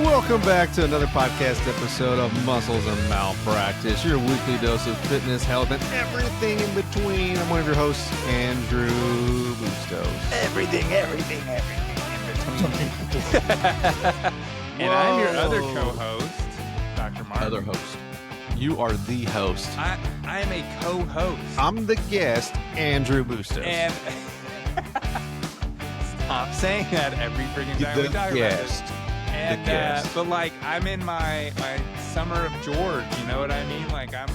Welcome back to another podcast episode of Muscles and Malpractice, your weekly dose of fitness, health, and everything in between. I'm one of your hosts, Andrew Bustos. Everything in between. And I'm your other co-host, Dr. Martin. Other host. You are the host. I am a co-host. I'm the guest, Andrew Bustos. And stop saying that every freaking time we talk about this. And but like I'm in my summer of George, you know what I mean? Like I'm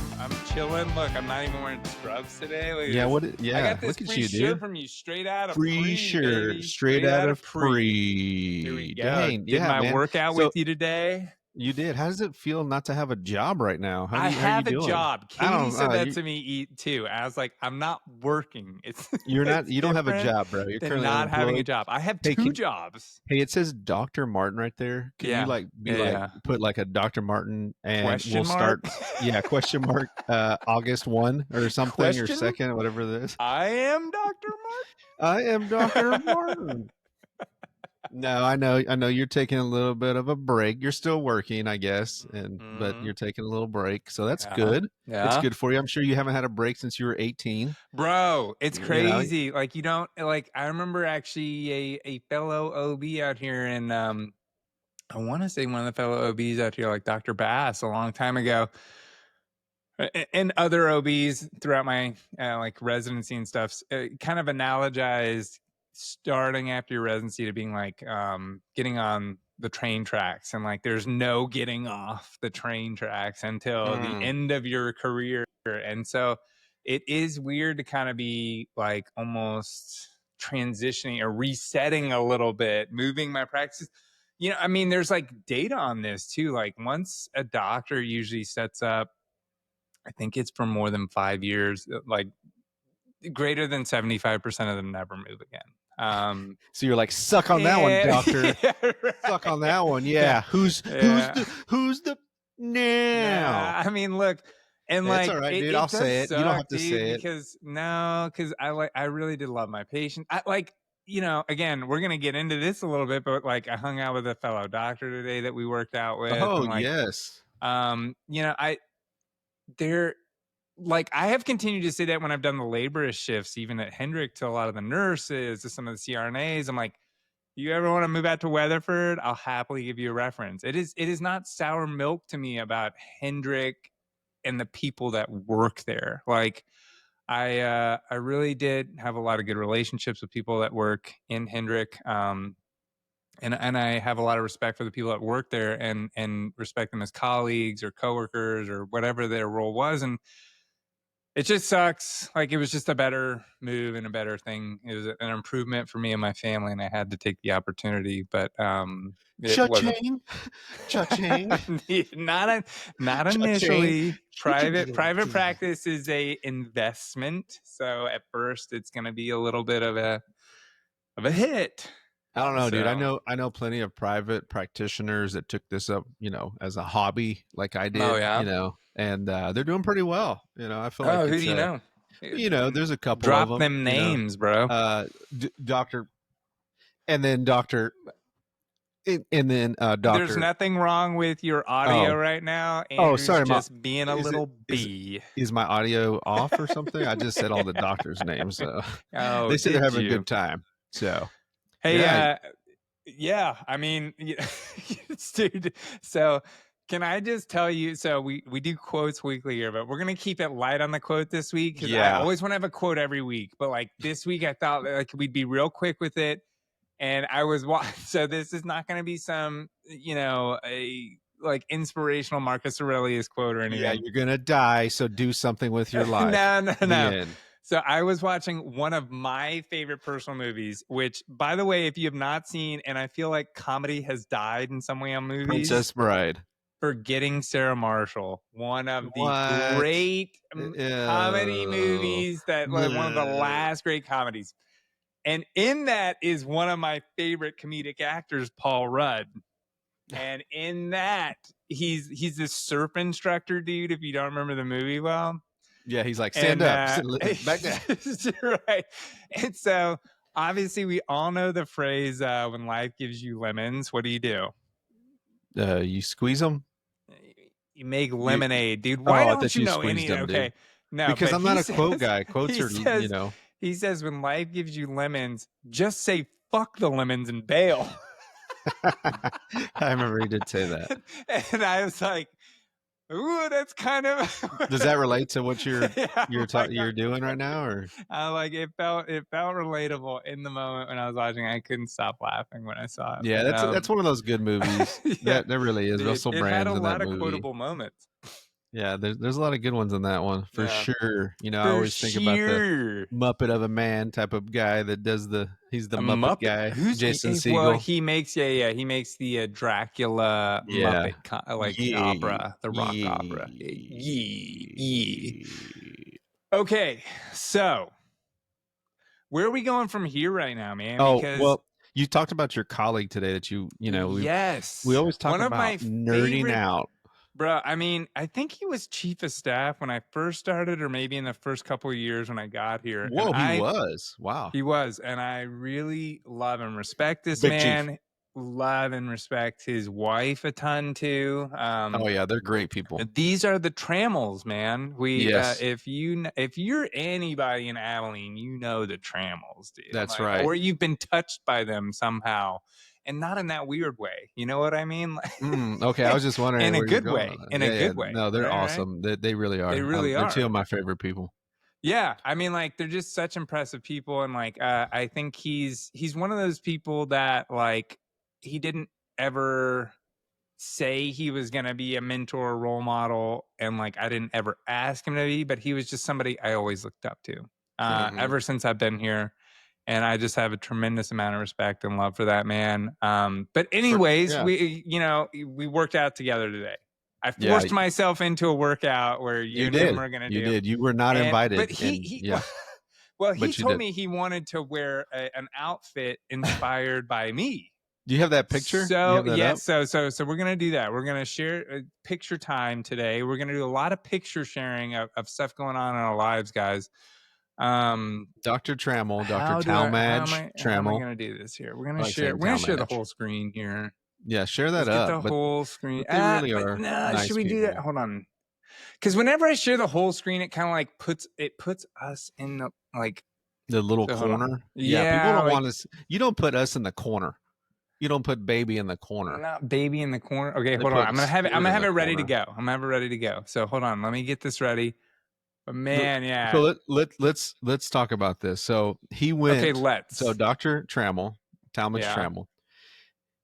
chilling. Look, I'm not even wearing scrubs today. Like, yeah, I got this look at free you, shirt dude. from you, straight out of free shirt, baby. straight out of free. Here we go. Dang, Did my workout with you today? You did. How does it feel not to have a job right now? I have a job. Katie said that you, to me too. I was like, I'm not working. It's you're not. it's You don't have a job, bro. You're currently not unemployed. having a job. I have two jobs. Hey, it says Dr. Martin right there. Can you put like a Dr. Martin and question we'll mark? start? Yeah, question mark. August 1 or something Question? or 2nd, whatever it is. I am Dr. Martin. I am Dr. Martin. No, I know you're taking a little bit of a break. You're still working, I guess, but you're taking a little break, so that's good. Yeah. It's good for you. I'm sure you haven't had a break since you were 18. Bro, it's crazy. You know? Like you don't like. I remember actually a fellow OB out here, and I want to say one of the fellow OBs out here, like Dr. Bass, a long time ago, and other OBs throughout my like residency and stuff, kind of analogized starting after your residency to being like getting on the train tracks, and like there's no getting off the train tracks until the end of your career. And so it is weird to kind of be like almost transitioning or resetting a little bit, moving my practice. You know, I mean, there's like data on this too. Like once a doctor usually sets up, I think it's for more than 5 years, like greater than 75% of them never move again. So you're like, suck on that one, doctor. Yeah, right. Suck on that one. Yeah. Who's the now? I mean, look, and That's like, all right, dude. I'll say it. You don't have to say it because I really did love my patient. I like, you know, again, we're gonna get into this a little bit, but like, I hung out with a fellow doctor today that we worked out with. Oh, and like, yes. You know, like I have continued to say that when I've done the laborist shifts, even at Hendrick, to a lot of the nurses, to some of the CRNAs, I'm like, you ever want to move out to Weatherford? I'll happily give you a reference. It is not sour milk to me about Hendrick and the people that work there. Like I really did have a lot of good relationships with people that work in Hendrick. And I have a lot of respect for the people that work there and respect them as colleagues or coworkers or whatever their role was. And it just sucks. Like it was just a better move and a better thing. It was an improvement for me and my family, and I had to take the opportunity. But Cha-ching. Cha-ching. not initially. Private practice is a investment, so at first it's going to be a little bit of a hit. I don't know, dude. I know plenty of private practitioners that took this up, you know, as a hobby, like I did. Oh, yeah. You know, and they're doing pretty well. You know, I feel like. Who do you know? You know, there's a couple. Drop of them names, bro. Doctor, and then Doctor. And then Doctor. There's nothing wrong with your audio right now. Andrew's sorry, just being a little bee. Is my audio off or something? I just said all the doctors' names. So they said they're having a good time. So. Hey, yeah. I mean, dude. So, can I just tell you? So we do quotes weekly here, but we're gonna keep it light on the quote this week because I always want to have a quote every week. But like this week, I thought like we'd be real quick with it, and I was so this is not gonna be some a like inspirational Marcus Aurelius quote or anything. Yeah, you're gonna die, so do something with your life. No. So I was watching one of my favorite personal movies, which, by the way, if you have not seen, and I feel like comedy has died in some way on movies. Princess Bride. Forgetting Sarah Marshall, one of the great comedy movies that like one of the last great comedies. And in that is one of my favorite comedic actors, Paul Rudd. And in that, he's this surf instructor dude, if you don't remember the movie well. Yeah, he's like, stand up, back down. Right. And so, obviously, we all know the phrase, when life gives you lemons, what do you do? You squeeze them. You make lemonade, dude. Why Oh, I don't thought you you know squeezed any? them, dude. Okay, no, Because but I'm not he a quote says guy. Quotes he are, says he says when life gives you lemons, just say fuck the lemons and bail. I remember he did say that. And I was like, ooh, that's kind of Does that relate to what you're yeah, you're doing right now, or? I like it felt relatable in the moment when I was watching. I couldn't stop laughing when I saw it. Yeah, But that's one of those good movies. yeah, That really is. dude, Russell it had a Brand's in that lot of movie. quotable moments. Yeah, there's a lot of good ones in that one for Yeah, sure. You know, I for always think about the sure. Muppet of a Man type of guy that does he's the A Muppet Muppet? guy, Who's Jason well? Segel. He makes he makes the Dracula Yeah. Muppet like Yeah. opera, the rock opera. Yee. Yeah. Okay, so where are we going from here right now, man? Oh, Because well, you talked about your colleague today that you know, we yes, always talk one of about my nerding favorite, out. bro. I mean, I think he was chief of staff when I first started, or maybe in the first couple of years when I got here, and Whoa, he was. Wow. he was, and I really love and respect this Big Chief. man. Love and respect his wife a ton too. Oh yeah, they're great people. These are the Trammels, man. We Yes, if you're anybody in Abilene, you know the Trammels, dude. that's Like, right. or you've been touched by them somehow, and not in that weird way. You know what I mean? Okay, I was just wondering In a where you're good going way. with that. In a Yeah, yeah. good way. No, they're Right? awesome. They really They are. really They're two are. of my favorite people. Yeah, I mean, like they're just such impressive people, and like I think he's one of those people that like he didn't ever say he was gonna be a mentor or role model, and like I didn't ever ask him to be, but he was just somebody I always looked up to Mhm. ever since I've been here, and I just have a tremendous amount of respect and love for that man. But anyways, Yeah, we worked out together today. I yeah. forced myself into a workout where you You and him did. were gonna You do. did. You were not And but invited, and he yeah, well, he but you told did. me he wanted to wear an outfit inspired by me. Do you have that picture? Do you So have that up? yes, so we're gonna do that. We're gonna share picture time today. We're gonna do a lot of picture sharing of stuff going on in our lives, guys. Dr. Trammell, Dr. Talmadge how am I Trammell. gonna do this here? I like We're saying gonna share the Talmadge. whole screen here. Yeah, share that Let's get up. the whole screen. But they really But are no, should nice we do that? people. Hold on. Because whenever I share the whole screen, it kind of like puts us in the like. The little So hold on. corner. Yeah, people Yeah, don't like want us. You don't put us in the corner. You don't put baby in the corner. not baby in the corner. Okay, They hold on. put I'm gonna have it. I'm Stuart gonna in have the it ready to corner. go. I'm gonna have it ready to go. So hold on. Let me get this ready. But man, So yeah. let's talk about this. So he Okay, went. So let's. Dr. Trammell, Talmadge Yeah. Trammell,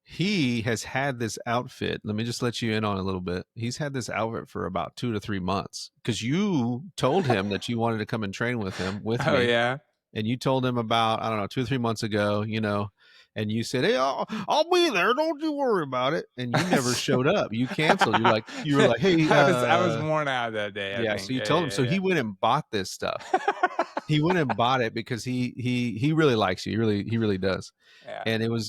he has had this outfit. Let me just let you in on a little bit. He's had this outfit for about 2 to 3 months because you told him that you wanted to come and train with him with Oh me, yeah. and you told him about, I don't know, 2 or 3 months ago, you know, and you said, "Hey, I'll be there. Don't you worry about it." And you never showed up. You canceled. You were like, "Hey, I was worn out that day. I yeah." So think. you Yeah, told him. So yeah, he went and bought this stuff. yeah. He went and bought it because he really likes you. He really does. Yeah. And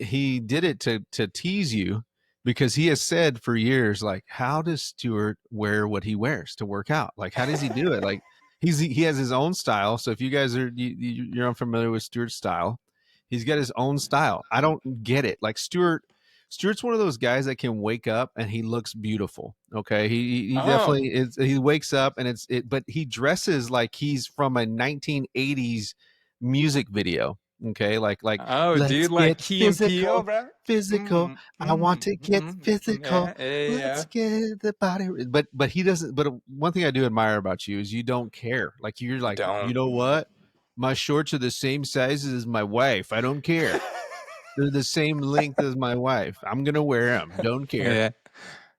he did it to tease you because he has said for years, like, how does Stuart wear what he wears to work out? Like, how does he do it? Like, he has his own style. So if you guys are you're unfamiliar with Stuart's style, he's got his own style. I don't get it. Like Stuart's one of those guys that can wake up and he looks beautiful. Okay, he Oh. definitely is. He wakes up and but he dresses like he's from a 1980s music video. Okay, like Oh, let's dude, like get Key and Peele, physical, bro. physical. I want to get physical. Yeah, yeah, Let's yeah. get the body. But he doesn't. But one thing I do admire about you is you don't care. Like you're like, you Don't. know what? My shorts are the same size as my wife. I don't care. They're the same length as my wife. I'm gonna wear them. Don't care. Yeah.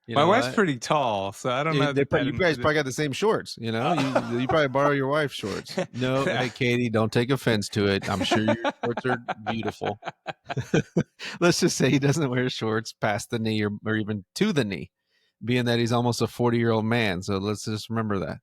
You My know wife's what? pretty tall, so I don't know that You guys probably got the same shorts. You know, you probably borrow your wife's shorts. No, hey Katie, don't take offense to it. I'm sure your shorts are beautiful. Let's just say he doesn't wear shorts past the knee or even to the knee, being that he's almost a 40-year-old man. So let's just remember that.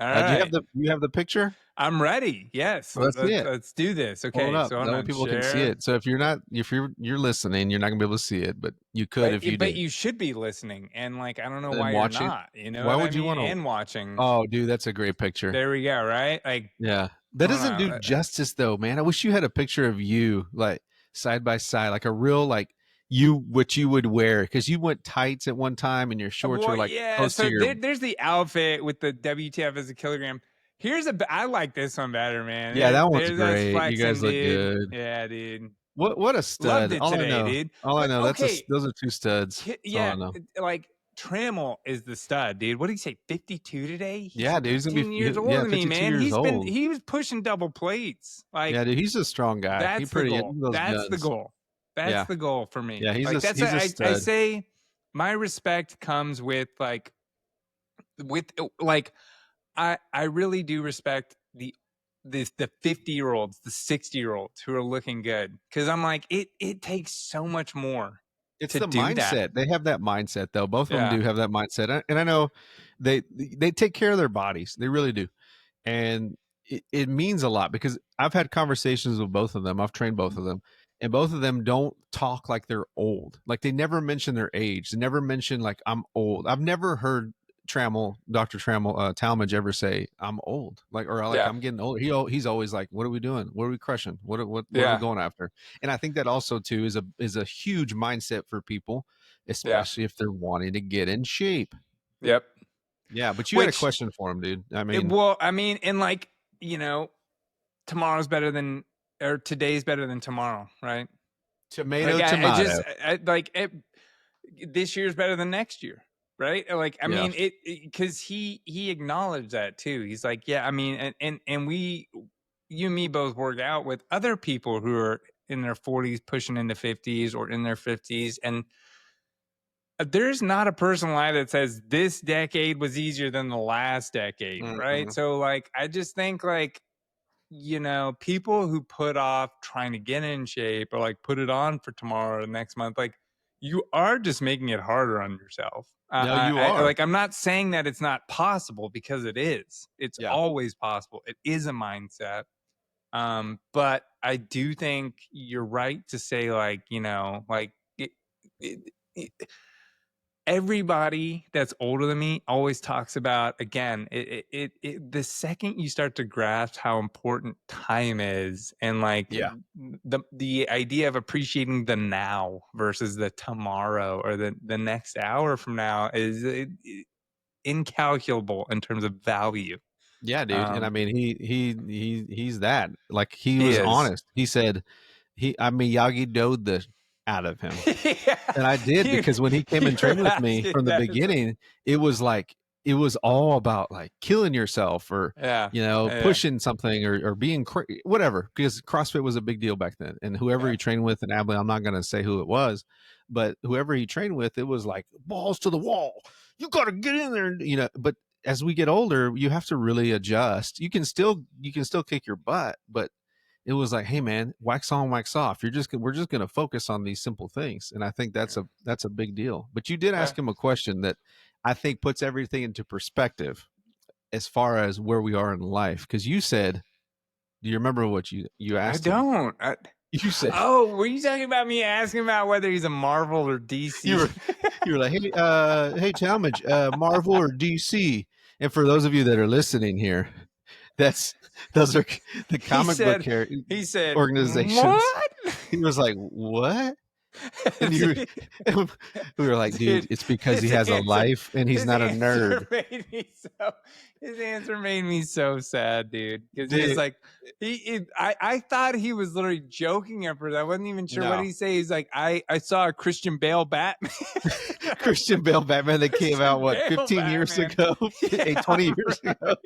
All Do right. you have the picture? I'm ready. Yes. Let's see it. Let's do this. Pull it Okay. up. So hold That way on. people can see Share. it. So if you're listening, you're not gonna be able to see it, but you could if you But did. you should be listening. And like I don't know And why you're watch it. not. You know Why what I would you mean? want to? And watching. Oh, dude, that's a great picture. There we go, right? Like Yeah. That hold doesn't do on. justice though, man. I wish you had a picture of you like side by side, like a real like what you would wear, because you went tights at one time and your shorts were Well, like yeah. close to So your. there's the outfit with the WTF as a kilogram. I like this one better, man. Yeah, that one's There's us great. You guys flexing, look dude. good. Yeah, dude. What a Loved stud. it today, dude. All I But know, okay, those are 2 studs. That's all yeah, I know. like Trammell is the stud, dude. What did he say? 52 today? He's Yeah, dude, he's gonna be 15 years older yeah, than me, 52 man. years old. He was pushing double plates. Yeah, Like dude, he's a strong guy. that's the He goal. those That's the guns. goal. That's Yeah. the goal for me. Yeah, Like that's he's a I stud. say my respect comes with with like I really do respect the 50-year-olds, the 60-year-olds who are looking good because I'm like it takes so much more It's to the do that. mindset. They have that mindset though. Both of them Yeah. do have that mindset. And I know they take care of their bodies. They really do. And it means a lot because I've had conversations with both of them. I've trained both of them, and both of them don't talk like they're old. Like they never mention their age. They never mention like I'm old. I've never heard Dr. Talmadge ever say I'm old, like or like Yeah. I'm getting older. He's always like, what are we doing? What are we crushing? What are we Yeah. going after? And I think that also too is a huge mindset for people, Yeah. especially if they're wanting to get in shape. Yep. Yeah, but you had a Which question for him, dude. I mean, well, I mean, and like, tomorrow's better than or today's better than tomorrow, right? tomato, Like I just tomato. like this year's better than next year, right? Like I Yeah. mean it because he acknowledged that too. He's like, yeah, I mean, and we you and me both work out with other people who are in their 40s pushing into 50s or in their 50s and there's not a person alive that says this decade was easier than the last decade, right? Mhm. So like I just think like people who put off trying to get in shape or like put it on for tomorrow or next month, like you are just making it harder on yourself. No, you are. Like I'm not saying that it's not possible because it is. It's Yeah. always possible. It is a mindset. But I do think you're right to say like like it, it, everybody that's older than me always talks about again the second you start to grasp how important time is and like Yeah. the idea of appreciating the now versus the tomorrow or the next hour from now is incalculable in terms of value. Yeah, dude. And I um mean, he's that. Like he he was is. honest. He said I Miyagi doed the out of him. Yeah, And I did because when he came you and were trained with me asking from the that as a- beginning, it was like it was all about like killing yourself or yeah, yeah, pushing something or being whatever, because CrossFit was a big deal back then. And whoever yeah, he trained with in Abilene, I'm not going to say who it was, but whoever he trained with, it was like balls to the wall. You got to get in there, but as we get older, you have to really adjust. You can still kick your butt, but it was like, hey man, wax on, wax off. We're just going to focus on these simple things, and I think that's a big deal. But you did yeah. ask him a question that I think puts everything into perspective as far as where we are in life. Because you said, do you remember what you I asked him? don't. You said Oh, were you talking about me asking about whether he's a Marvel or you DC? were you were like, hey Talmadge, Marvel or DC? And for those of you that are listening here, that's those are the he comic book said, he said, organizations. what? He was like, what? And you we were like, dude, Dude, it's because he his has a answer, life and he's not a nerd. his answer made me so sad, dude. Because he was Dude, like, I thought he was literally joking at first. I wasn't even sure what no. he say. He's like, I saw a Christian Bale Batman. Christian Bale Batman that came out Christian what Bale 15 years Batman. ago, Yeah, 20 years ago. right.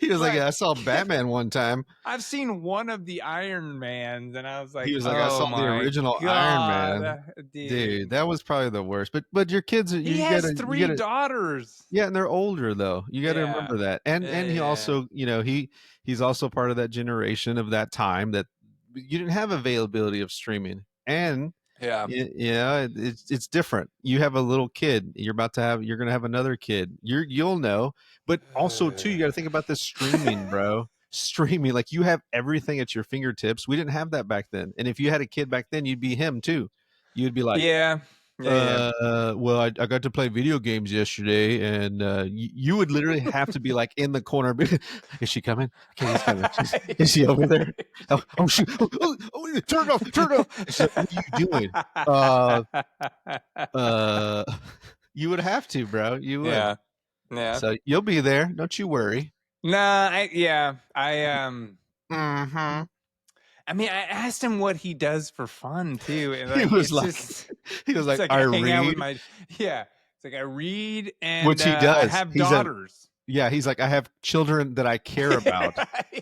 He was like, Like I saw Batman one time. I've seen one of the Iron Mans, and I was He like, was like, I "Oh saw the my original Iron Man. god, Dude, dude!" that was probably the worst. But your kids, He has three daughters. yeah, and they're older though. You got to Yeah, remember that. And he yeah, also, he's also part of that generation of that time that you didn't have availability of streaming. And yeah. it's different. You have a little kid. You're going to have another kid. You'll know. But also too, you got to think about this streaming, bro. Streaming, like you have everything at your fingertips. We didn't have that back then. And if you had a kid back then, you'd be him too. You'd be like, Yeah. Yeah, yeah. Well, I got to play video games yesterday, and you would literally have to be like in the corner. Is she coming? Katie's coming. Is she over there? Oh, oh shoot! Turn it off! Turn it off! She's like, what are you doing? Uh, uh, you would have to, bro. You would. Yeah, yeah. So you'll be there. Don't you worry. Nah, yeah, Hmm. I mean, I asked him what he does for fun too, and He like, was it's like, just, he was it's like, like I I hang out with read, my, yeah, it's like I read and which he I does. have daughters. Yeah. He's like, I have children that I care about. Yeah.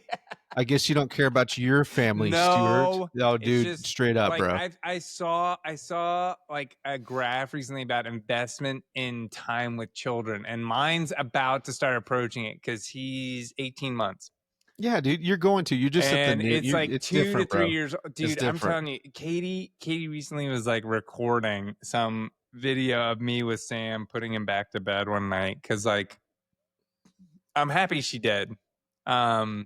I guess you don't care about your family, Stuart. No, Oh, it's dude, just straight up, like bro. I saw like a graph recently about investment in time with children, and mine's about to start approaching it because he's 18 months. Yeah, dude, you're going to. You just at the And new. it's You, like it's 2 to different, 3 bro. years, It's dude, I'm different. telling you, Katie recently was, like, recording some video of me with Sam putting him back to bed one night because like, I'm happy she did. Because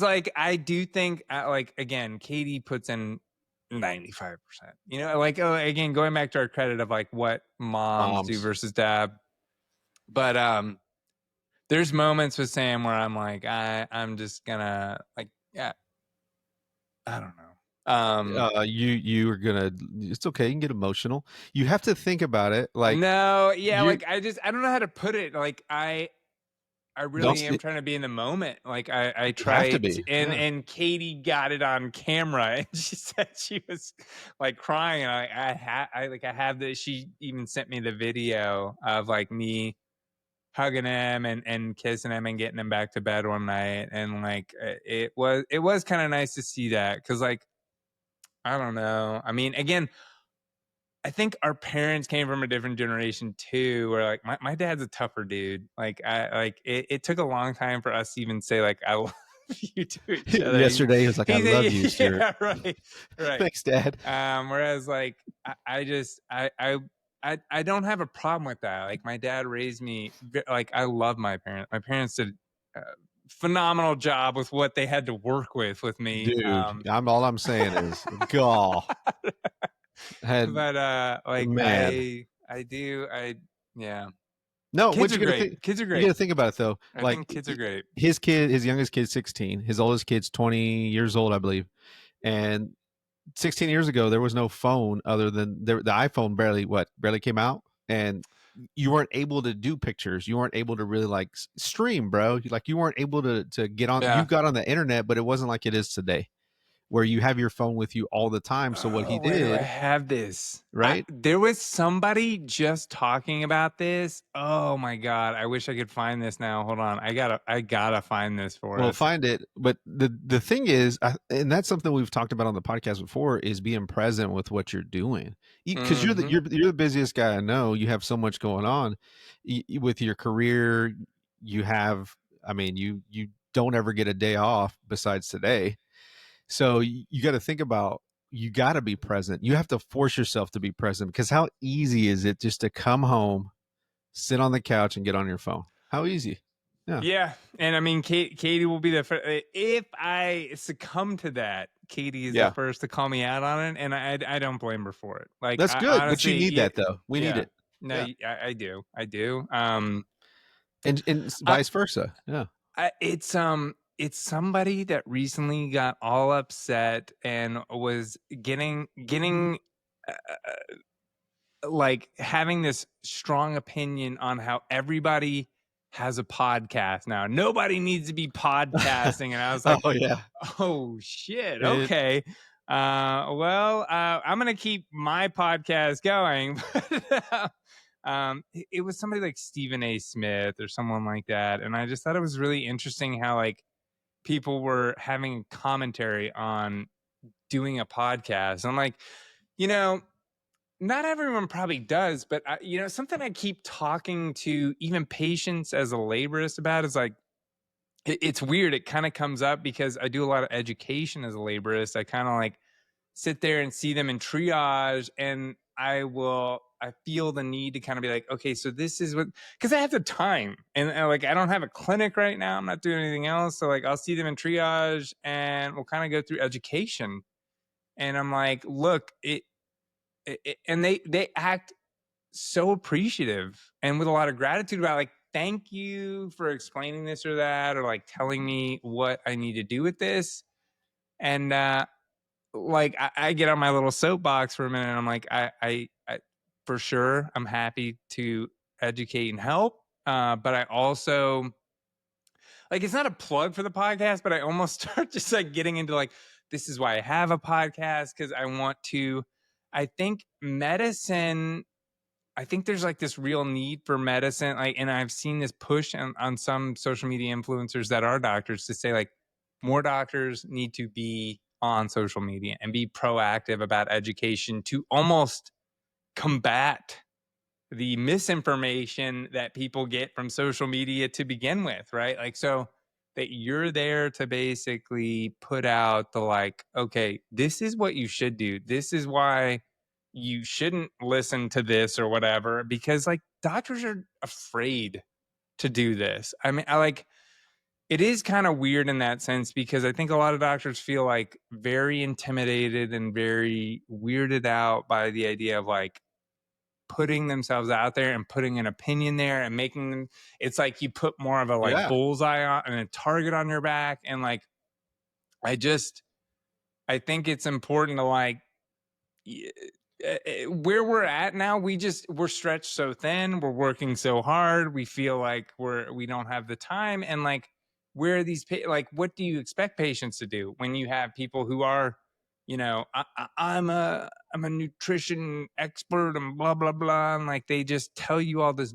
like, I do think, like, again, Katie puts in 95%, like, again, going back to our credit of, like, what moms do Moms. versus dad. But, there's moments with Sam where I'm like, I'm just gonna, like, yeah, I don't know. You are gonna. It's okay. You can get emotional. You have to think about it. Like No, yeah, you like, I don't know how to put it, like, I don't. really am trying to be in the moment, like, I You have to try to, be. Yeah. and Katie got it on camera, and she said she was, like, crying, and I have this, she even sent me the video of, like, me hugging him and kissing him and getting him back to bed one night, and, like, it was kinda nice to see that because, like, I don't know, I mean, again, I think our parents came from a different generation too, where like my dad's a tougher dude. Like it took a long time for us to even say like I love you to each other. Yesterday, he was like, "I love you, Stuart." Yeah, right. Right. Thanks, Dad. Whereas like I just I don't have a problem with that. Like my dad raised me like I love my parents. My parents did a phenomenal job with what they had to work with me. Dude, I'm saying is, gaw had But, like, man. I do, yeah. No, what Kids you are gotta great. think. Kids are You great. gotta think about it though. I Like think kids are great. his youngest kid's 16. His oldest kid's 20 years old, I believe. And 16 years ago, there was no phone other than the iPhone barely came out, and you weren't able to do pictures. You weren't able to really like stream, bro. Like you weren't able to get on. You Yeah. got on the internet, but it wasn't like it is today, where you have your phone with you all the time. So what he Oh, where do I did, have this? right? There was somebody just talking about this. Oh my god, I wish I could find this now. Hold on. I gotta find this for Well, us. find it. But the thing is, and that's something we've talked about on the podcast before, is being present with what you're doing. Because you're the Mhm. you're the busiest guy I know. You have so much going on with your career. You have, I mean, you don't ever get a day off besides today. So you got to think about, you got to be present. You have to force yourself to be present, because how easy is it just to come home, sit on the couch, and get on your phone? How easy? Yeah. Yeah, and I mean, Katie will be the first. If I succumb to that, Katie is the Yeah. first to call me out on it, and I don't blame her for it. Like, That's I good, but you honestly, need yeah, that though. We need yeah, it. no, Yeah, I do. and I, vice versa. Yeah. it's somebody that recently got all upset and was getting like having this strong opinion on how everybody has a podcast now. Nobody needs to be podcasting, and I was like, Oh yeah. oh shit. It Okay. Well, I'm gonna keep my podcast going. But, it was somebody like Stephen A. Smith or someone like that, and I just thought it was really interesting how like people were having commentary on doing a podcast. I'm like, you know, not everyone probably does, but something I keep talking to even patients as a laborist about is like it's weird. It kind of comes up because I do a lot of education as a laborist. I kind of like sit there and see them in triage, and I feel the need to kind of be like, okay, so this is what, because I have the time, and like I don't have a clinic right now. I'm not doing anything else, so like I'll see them in triage, and we'll kind of go through education, and I'm like, look, and they act so appreciative and with a lot of gratitude about like, thank you for explaining this or that, or like telling me what I need to do with this. And like I get on my little soapbox for a minute and I'm like, I for sure I'm happy to educate and help. But I also like, it's not a plug for the podcast, but I almost start just like getting into like, this is why I have a podcast, because I want to. I think medicine, I think there's like this real need for medicine. Like, and I've seen this push on some social media influencers that are doctors to say like more doctors need to be on social media and be proactive about education to almost combat the misinformation that people get from social media to begin with, right? Like, so that you're there to basically put out the like, okay, this is what you should do. This is why you shouldn't listen to this or whatever, because like doctors are afraid to do this. I mean, I like, it is kind of weird in that sense because I think a lot of doctors feel like very intimidated and very weirded out by the idea of like putting themselves out there and putting an opinion there and making them, it's like you put more of a like Yeah. bullseye on and a target on your back. And like I just, I think it's important to like where we're at now, we're stretched so thin, we're working so hard, we feel like we don't have the time. And like where are these like what do you expect patients to do when you have people who are, you know, I'm a nutrition expert and blah blah blah, and like they just tell you all this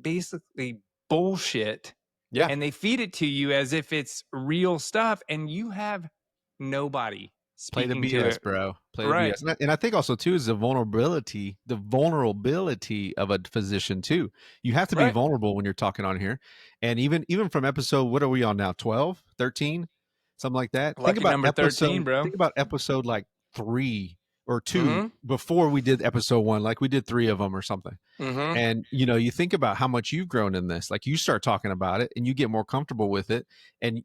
basically bullshit, Yeah. and they feed it to you as if it's real stuff, and you have nobody Play the speaking to BS, it. bro. Play the Right. BS. And I think also too is the vulnerability of a physician too. You have to be Right. vulnerable when you're talking on here. And even from episode, what are we on now? 12, 13, something like that. Lucky number 13, bro. Think about episode like 3 or 2 Mhm. before we did episode 1, like we did 3 of them or something. Mhm. And you think about how much you've grown in this. Like you start talking about it and you get more comfortable with it. And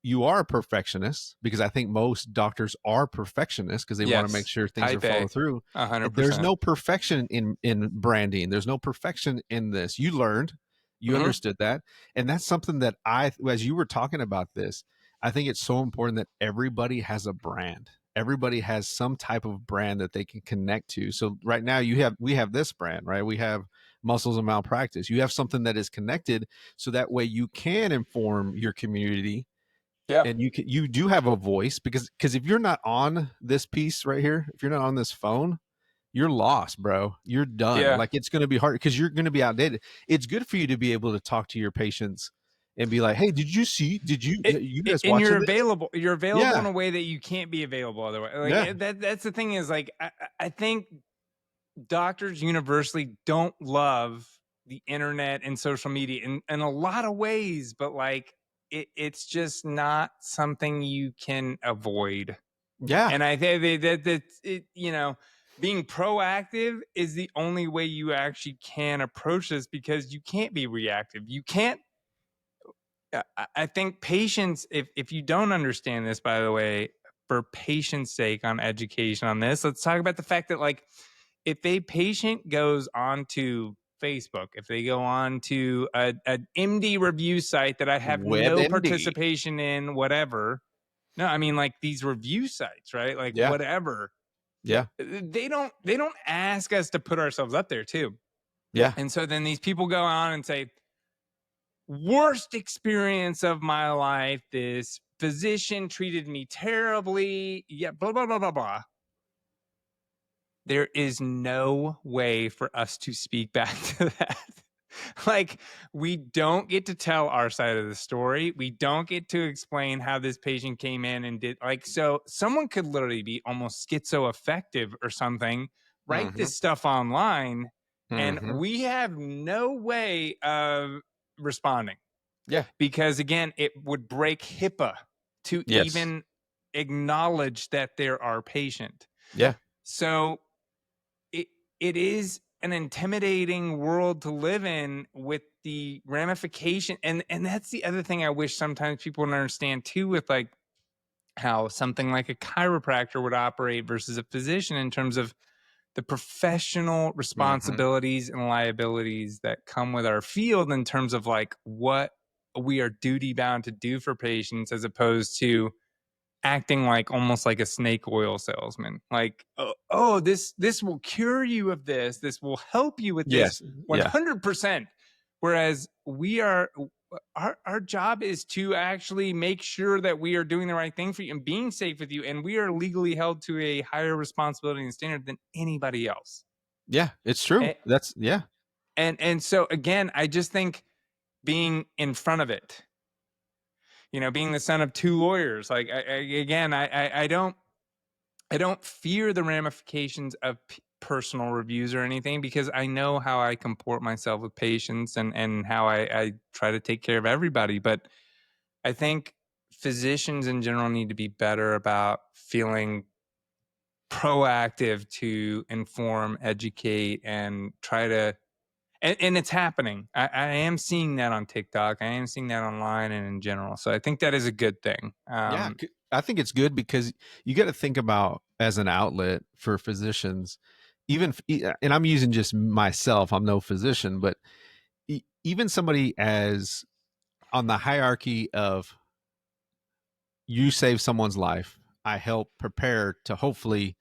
you are a perfectionist, because I think most doctors are perfectionists because they want to make Yes. sure things are Type A. followed through. There's 100%. no perfection in branding. There's no perfection in this. You learned, you Mhm. understood that. And that's something that as you were talking about this, I think it's so important that everybody has a brand. Everybody has some type of brand that they can connect to. So right now we have this brand, right? We have Muscles and Malpractice. You have something that is connected, so that way you can inform your community, Yeah. and you do have a voice, because if you're not on this piece right here, if you're not on this phone, you're lost, bro. You're done. Yeah. Like it's going to be hard because you're going to be outdated. It's good for you to be able to talk to your patients and be like, "Hey, did you guys And watching this?" you're available in Yeah. a way that you can't be available otherwise. Like Yeah. that's the thing is like I think doctors universally don't love the internet and social media in a lot of ways, but like it's just not something you can avoid. Yeah. And I think that it, you know, being proactive is the only way you actually can approach this because you can't be reactive. You can't. I think patients, if you don't understand this, by the way, for patient's sake on education on this, let's talk about the fact that like if a patient goes onto Facebook, if they go on to an MD review site that I have no WebMD. participation in, whatever. No, I mean like these review sites, right? Like Yeah. whatever. Yeah. They don't ask us to put ourselves up there too. Yeah. And so then these people go on and say, worst experience of my life. This physician treated me terribly. Yeah, blah, blah, blah, blah, blah. There is no way for us to speak back to that. Like, we don't get to tell our side of the story. We don't get to explain how this patient came in and did, like, so someone could literally be almost schizoaffective or something, write Mhm. this stuff online, and Mhm. we have no way of responding Yeah. because, again, it would break HIPAA to Yes. even acknowledge that they're our patient. Yeah. So, it it is an intimidating world to live in with the ramification, and that's the other thing I wish sometimes people would understand too with like how something like a chiropractor would operate versus a physician in terms of the professional Mhm. responsibilities and liabilities that come with our field in terms of like what we are duty bound to do for patients as opposed to acting like almost like a snake oil salesman. Like, oh, this will cure you of this. This will help you with this Yes. Yeah. 100%. Whereas we are our job is to actually make sure that we are doing the right thing for you and being safe with you, and we are legally held to a higher responsibility and standard than anybody else. Yeah, it's true. And That's yeah. so again, I just think being in front of it, being the son of two lawyers, like again, I don't fear the ramifications of personal reviews or anything because I know how I comport myself with patients and how I try to take care of everybody. But I think physicians in general need to be better about feeling proactive to inform, educate, and try to. And it's happening. I am seeing that on TikTok. I am seeing that online and in general. So I think that is a good thing. Yeah, I think it's good because you gotta think about as an outlet for physicians, even and I'm using just myself, I'm no physician, but even somebody as on the hierarchy of you save someone's life, I help prepare to hopefully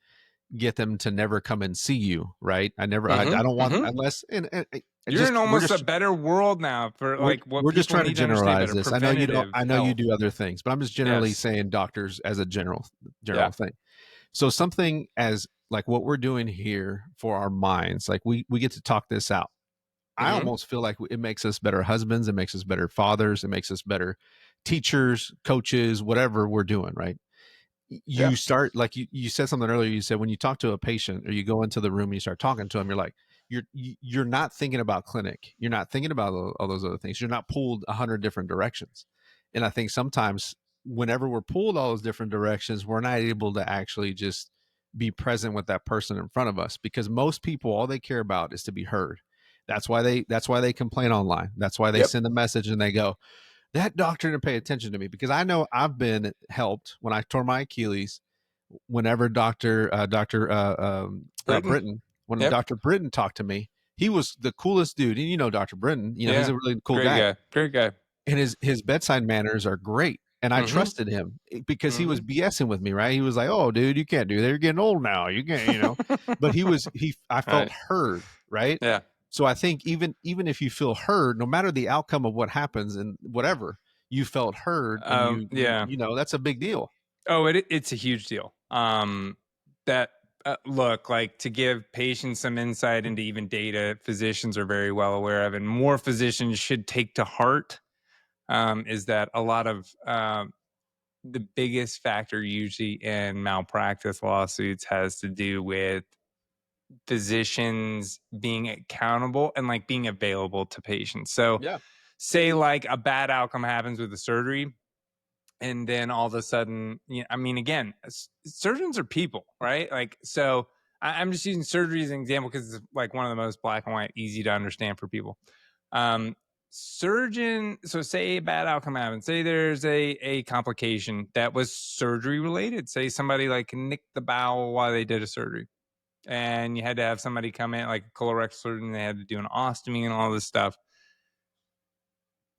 get them to never come and see you, right? I Hmm. don't want Hmm. unless and You're in just almost a better world now for like what we're just people trying to need to understand generalize better this. preventative I know you health. do other things, but I'm just generally Yes. saying doctors as a Yeah. general thing. So something as like what we're doing here for our minds, like we get to talk this out. I Hmm. almost feel like it makes us better husbands, it makes us better fathers, it makes us better teachers, coaches, whatever we're doing, right? Yeah. You start like you said something earlier. You said when you talk to a patient or you go into the room and you start talking to them, you're like you're not thinking about clinic. You're not thinking about all those other things. You're not pulled 100 different directions. And I think sometimes whenever we're pulled all those different directions, we're not able to actually just be present with that person in front of us because most people all they care about is to be heard. That's why they complain online. That's why they Yep. send a message and they go, that doctor didn't pay attention to me because I know I've been helped when I tore my Achilles. Whenever Doctor Britain. Britton, when Yep. Doctor Britton talked to me, he was the coolest dude. And you know Doctor Britton, he's Yeah. a really cool Great guy, guy. Great guy. and his bedside manners are great. And I Hmm. trusted him because he was Hmm. BSing with me, right? He was like, "Oh, dude, you can't do that. You're getting old now. You can't." But I felt Right. heard, right? Yeah. So I think even if you feel heard, no matter the outcome of what happens and whatever, you felt heard, and Yeah. that's a big deal. Oh, it's a huge deal. That look like to give patients some insight into even data physicians are very well aware of, and more physicians should take to heart. Is that a lot of the biggest factor usually in malpractice lawsuits has to do with physicians being accountable and like being available to patients. So, Yeah. say like a bad outcome happens with the surgery, and then all of a sudden, I mean, again, surgeons are people, right? Like, so I'm just using surgery as an example because it's like one of the most black and white, easy to understand for people. Um, so say a bad outcome happens. Say there's a complication that was surgery related. Say somebody like nicked the bowel while they did a surgery, and you had to have somebody come in, like a colorectal surgeon. They had to do an ostomy and all this stuff.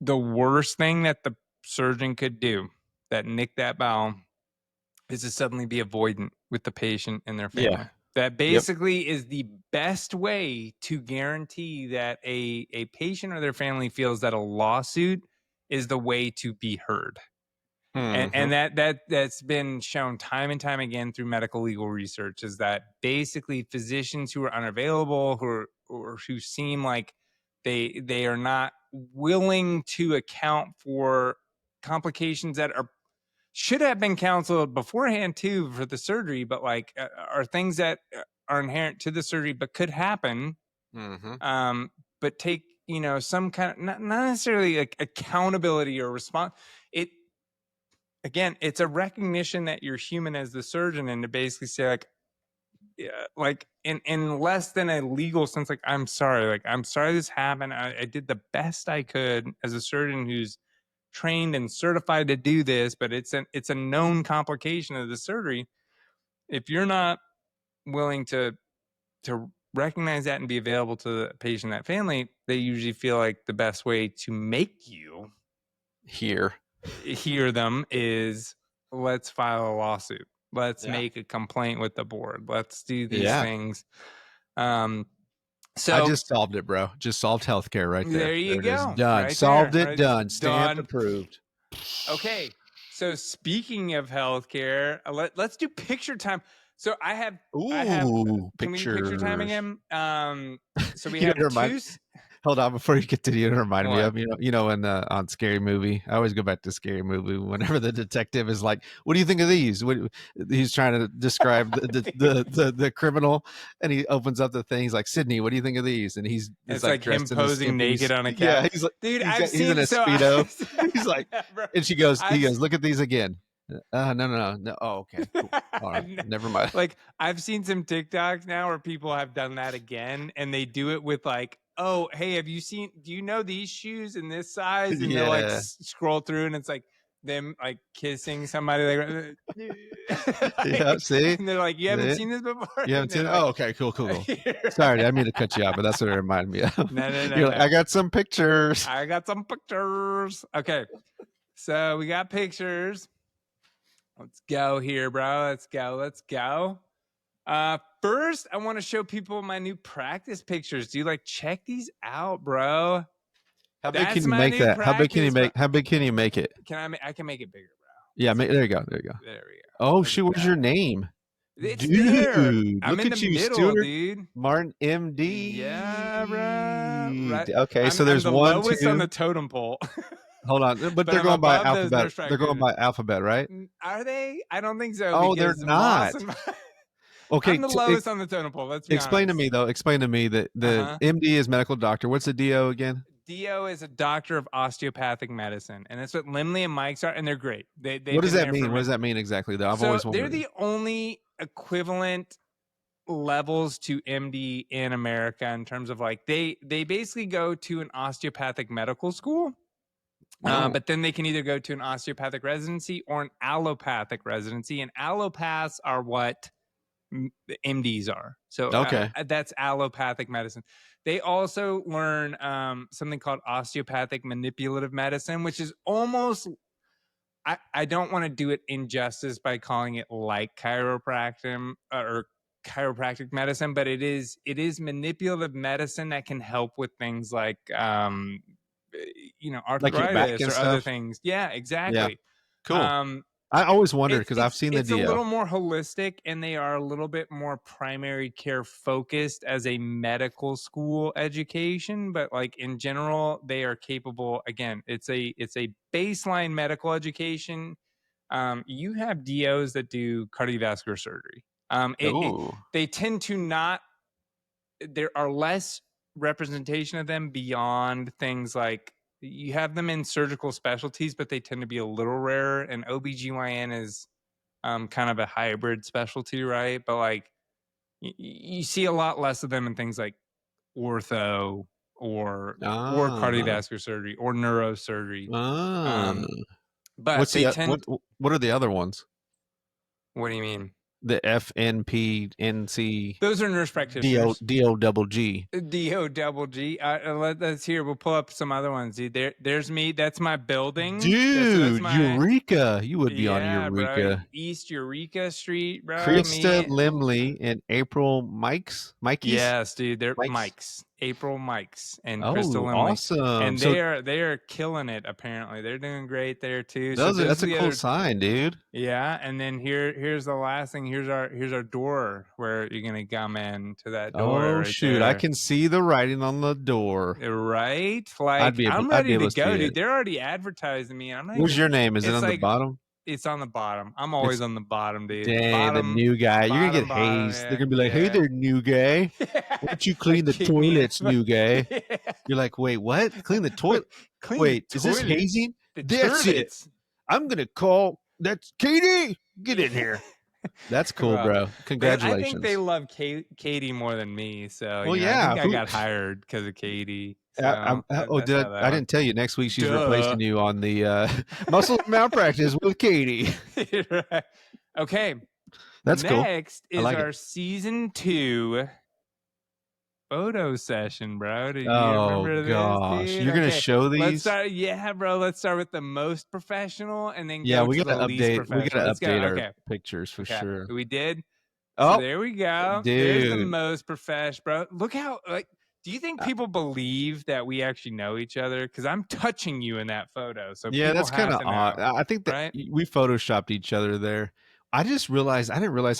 The worst thing that the surgeon could do that nicked that bowel is to suddenly be avoidant with the patient and their Yeah. family. That Yep. basically is the best way to guarantee that a patient or their family feels that a lawsuit is the way to be heard. And Mhm. that's been shown time and time again through medical legal research is that basically physicians who are unavailable, or who seem like they are not willing to account for complications that should have been counseled beforehand too for the surgery, but like are things that are inherent to the surgery but could happen. Mhm. Um, but take some kind of not necessarily like accountability or response. It again, it's a recognition that you're human as the surgeon, and to basically say like, yeah, like in less than a legal sense, like I'm sorry this happened. I did the best I could as a surgeon who's trained and certified to do this, but it's a known complication of the surgery. If you're not willing to recognize that and be available to the patient, that family, they usually feel like the best way to make you Here. hear them is, let's file a lawsuit. Let's Yeah. make a complaint with the board. Let's do these Yeah. things. I So just solved it, bro. Just solved healthcare right there. there you There it is. go. Done. Right there. Solved it. Right, Done. Stamped. done. Approved. Okay. So speaking of healthcare, let's do picture time. So I have Ooh, can we do picture time pictures. again? So we You know have what it remind- two. Hold on, before you get to you, it reminded me What? of in on Scary Movie. I always go back to Scary Movie whenever the detective is like, "What do you think of these?" He's trying to describe the criminal, and he opens up the thing. He's like, "Sydney, what do you think of these?" And he's It's like like him dressed in a posing skimpy. naked on a Yeah, couch. he's like, Dude, he's in a speedo. He's like, and she goes, he goes, "Look at these again." No. Oh, okay, cool. All right, never mind. Like, I've seen some TikToks now where people have done that again, and they do it with like, "Oh, hey, do you know these shoes in this size?" And they'll like Yeah. scroll through, and it's like them like kissing somebody, like, Yeah, see? and they're like, "You haven't See? seen this before?" You haven't And seen it? they're like, Oh, okay, cool. "You're Sorry, I right." didn't mean to cut you out, but that's what it reminded me of. No. You're like, I got some pictures. I got some pictures. Okay, so we got pictures. Let's go here, bro. Let's go. First, I want to show people my new practice pictures. Dude, like, check these out, bro. How big can That's you my make new that? How big can you practice. make? How big can you make it? I can make it bigger, bro. Yeah, there you go. There you go. There we go. Oh Look at shoot, what's your that. name? It's there. Dude, I'm look in at the you, middle, Stuart dude. Martin, MD. Yeah, bro. Right. Okay, so I'm there's the one, lowest on two. the totem pole. Hold on, but But they're I'm going by above those alphabet. nurse They're going practitioners. by alphabet, right? Are they? I don't think so, Oh, they're because not. Moss and Okay, I'm the lowest on the totem pole. Let's be explain to honest. me though. Explain to me that the MD is medical doctor. What's the DO again? DO is a doctor of osteopathic medicine, and that's what Limley and Mike's are, and they're great. They've What does been that there mean? for What does that mean exactly? Though I've So always they're wondered. the only equivalent levels to MD in America in terms of like they basically go to an osteopathic medical school. Oh. But then they can either go to an osteopathic residency or an allopathic residency, and allopaths are what MDs are. So Okay. that's allopathic medicine. They also learn something called osteopathic manipulative medicine, which is almost, I don't want to do it injustice by calling it like chiropractic or chiropractic medicine, but it is manipulative medicine that can help with things like Like your back arthritis and or other stuff. things. Yeah, Yeah. exactly. Cool. I always wondered because I've It's seen the it's a DO. little more holistic, and they are a little bit more primary care focused as a medical school education, but like in general, they are capable. Again, it's a baseline medical education. You have DOs that do cardiovascular surgery. Ooh. They tend to not. There are less representation of them beyond things like you have them in surgical specialties, but they tend to be a little rarer. And OBGYN is kind of a hybrid specialty, right? But like you see a lot less of them in things like ortho or Ah. cardiovascular surgery or neurosurgery. Ah. But they tend. What are the other ones? What do you mean? The FNP, Those are nurse practitioners. DO double G. DO double G. Let's hear. We'll pull up some other ones. Dude, there's me. That's my building. Dude, that's Eureka. You would be on bro. Eureka. East Eureka Street, bro. Krista Me. Limley and April Mikes. Yes, dude. They're Mikes. Mike's. April Mikes and Oh, Crystal Limley. awesome. And So they are killing it, apparently. They're doing great there too. that's a cool sign, dude. Yeah, and then here's the last thing. Here's our door where you're gonna come in to that door. Oh right shoot, there. I can see the writing on the door. Right? Like I'm ready to go, dude. They're already advertising me. I'm not What's your name? Is it on the bottom? It's on the bottom. I'm always on the bottom, dude. Dang, the new guy. You're gonna get hazed. They're gonna be like, "Hey there, new guy. Why don't you clean the toilets, new guy?" You're like, "Wait, what? Clean the toilet? Wait, is this hazing? That's it. I'm gonna call. That's Katie. Get in here." That's cool, bro. Congratulations. I think they love Katie more than me. So well, yeah, I think I got hired because of Katie. So Did that's how that I went. didn't tell you next week she's Duh. replacing you on the Muscle Malpractice with Katie. Right. Okay. That's cool. Next I is like it. our season 2 photo session, bro. Do you Oh remember this, gosh, dude? you're gonna Okay, show let's these? start. Yeah, bro. Let's start with the most professional and then Yeah, go we to gotta the least update. We professional. gotta Let's go. update our Okay. pictures for Okay. sure. We did. So Oh, there we go. There's the dude. most profesh, bro. Look how do you think people believe that we actually know each other? Because I'm touching you in that photo. So Yeah, people that's have kinda to odd. know, I think that right? we photoshopped each other there. I didn't realize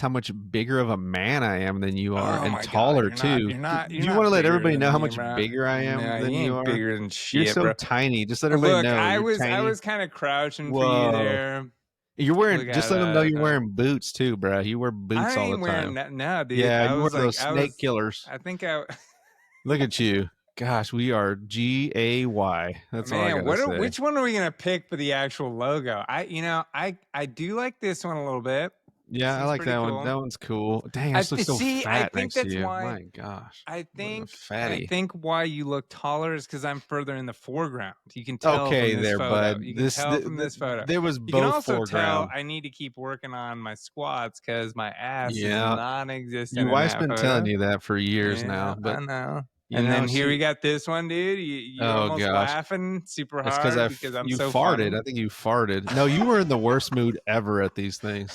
how much bigger of a man I am than you are, Oh and my god, taller you're not too. you're not you're Do you wanna not let bigger everybody than know how me, much bro. bigger I am No, than you you ain't are? bigger than You're shit, so bro. tiny. Just let everybody Look, know I you're was I tiny. was kind of crouching for you Whoa. there. You're Look wearing just at let them know that. you're wearing boots too, bro. You wear boots I all the ain't wearing time. that now, dude. Yeah, I you wear was like, those snake killers. I think I Look at you. Gosh, we are GAY. That's all I man, gotta say. which one are we gonna pick for the actual logo? I do like this one a little bit. It Yeah, I seems like pretty that one. cool. That one's cool. Dang, I just look so I fat think next to that's you. why My gosh. I What a I fatty. think why you look taller is because I'm further in the foreground. You can tell from Okay this there, photo. bud. You can tell from this photo. There was You can both also tell foreground. I need to keep working on my squats because my ass is Yeah. non-existent Your in wife's that been telling photo. you that for years Yeah, now, I but know. you And know, then here we she got this one, dude. You're oh almost gosh. laughing super That's because hard because I'm you so farted. funny. I think you farted. No, you were in the worst mood ever at these things.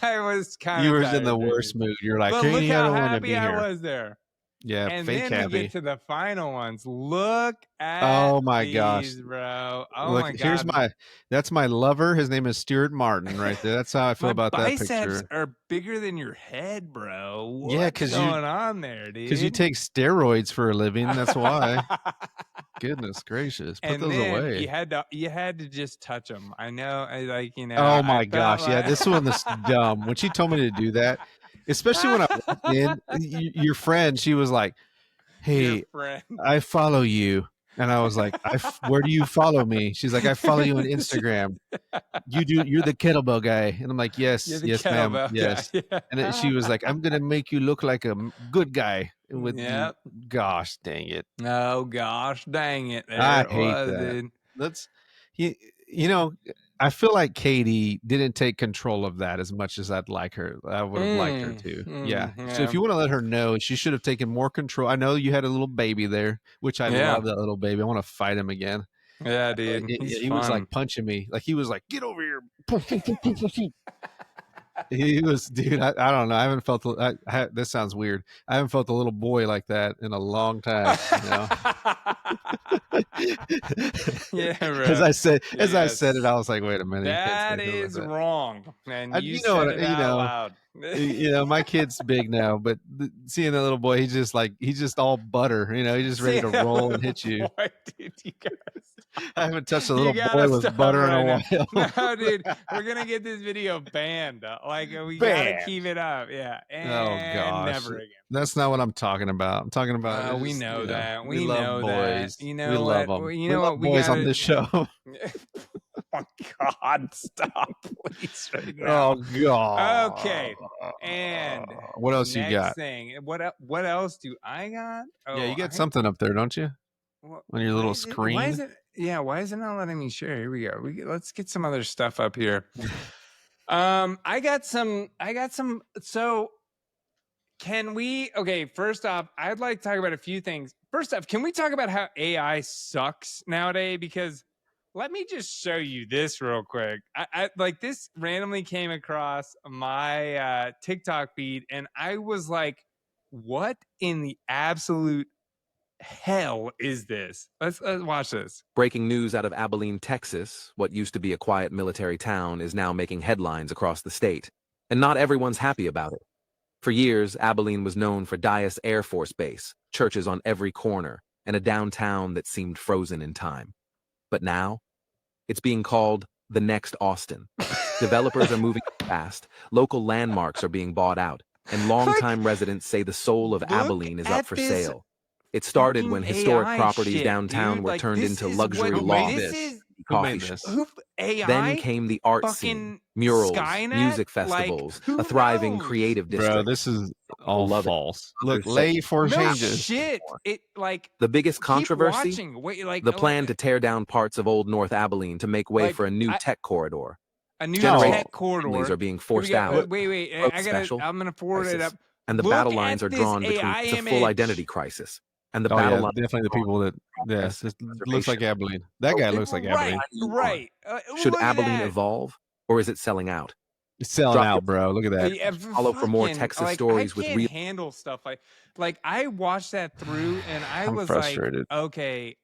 I was kind You of were in the tired, worst dude. mood. You're like, But look Katie, I how don't want to happy be I here. was there. Yeah, And fake then we get happy. to the final ones. Look at Oh my gosh. these, bro. Oh Look, my god. that's my lover. His name is Stuart Martin right there. That's how I feel My about that biceps picture. are bigger than your head, bro. Yeah, What's going on there, cause you dude? take steroids for a living. That's why. Goodness gracious. Put And those then away. you had to just touch them. I know, Oh I my felt gosh. Yeah, like this one is dumb. When she told me to do that, especially when I walked in, your friend, she was like, your "Hey, friend. I follow you." And I was like, "Where do you follow me?" She's like, "I follow you on Instagram." You're the kettlebell guy. And I'm like, You're yes, the yes, ma'am. kettlebell guy. Yes. And then she was like, I'm going to make you look like a good guy with you. Yep. Gosh, dang it. Oh gosh, dang it. There I it hate was, that. dude. That's, you, you know, I feel like Katie didn't take control of that as much as I would have liked her to. Yeah. So if Yeah. you want to let her know, she should have taken more control. I know you had a little baby there, which I Yeah. love that little baby. I want to fight him again. Yeah, dude. He's He was like fun. punching me. Like he was like, get over here. He was, dude. I don't know. I haven't felt. This sounds weird. I haven't felt a little boy like that in a long time. You know. Yeah, bro. As I said it, Yes. I was like, wait a minute, you can't say That something like is that. wrong. And you You know said what? it out loud. My kid's big now, but seeing that little boy, he's just all butter. He's just ready See to that roll and little hit you. boy, dude. You gotta I stop. haven't touched a You little gotta boy with stop butter in a right now. while. No, dude, we're gonna get this video banned. We gotta Bam! keep it up. Yeah, Oh and gosh, never again. that's not what I'm talking about. I'm talking about We just know that. we We love know that. boys. You We know love what? them. You We know love what? We boys on gotta. this show. Oh my God! Stop, please, right Oh now. god. Okay, and What else you next got? thing. What else do I got? Yeah, Oh, you got something up there, don't you? On your why little is it? Why is screen. it? Yeah, why is it not letting me share? Here we go. Let's get some other stuff up here. I got some. So can we? Okay, first off, I'd like to talk about a few things. First off, can we talk about how AI sucks nowadays? Because let me just show you this real quick. I like this randomly came across my TikTok feed, and I was like, "What in the absolute hell is this?" Let's watch this. Breaking news out of Abilene, Texas, what used to be a quiet military town is now making headlines across the state. And not everyone's happy about it. For years, Abilene was known for Dyess Air Force Base, churches on every corner, and a downtown that seemed frozen in time. But now, it's being called the next Austin. Developers are moving fast, local landmarks are being bought out, and Like, longtime residents say the soul of look Abilene is up at for this sale. It started fucking when historic AI properties shit, downtown dude. were like turned this into is what luxury Who made this lofts. this? is Who made coffee shop. this? Who Then AI? came the art scene, Fucking murals, Skynet? music Like, festivals, who a thriving knows? creative Bro, district. this is Some all people love it. false. Look, Others say lay for No changes. shit. It like the biggest keep controversy, watching. Wait, the plan to tear down parts of Old North Abilene to make way like for a new tech corridor. a new Generations tech of families corridor. are being Here we forced go. out. Wait. Growth I gotta. special I'm gonna forward it crisis. up. And the Look battle lines at are this drawn between AI it's a full image. identity crisis. And the Oh battle yeah, lines definitely the people that yes, it looks like preservation. Abilene. That guy looks like Abilene. Right. Should Look at Abilene that. evolve, or is it selling out? It's selling Drop your out, bro. Look at that. Yeah, follow for more fucking, Texas like, I stories with can't real. handle stuff like I watched that through and I I'm was like, frustrated. okay,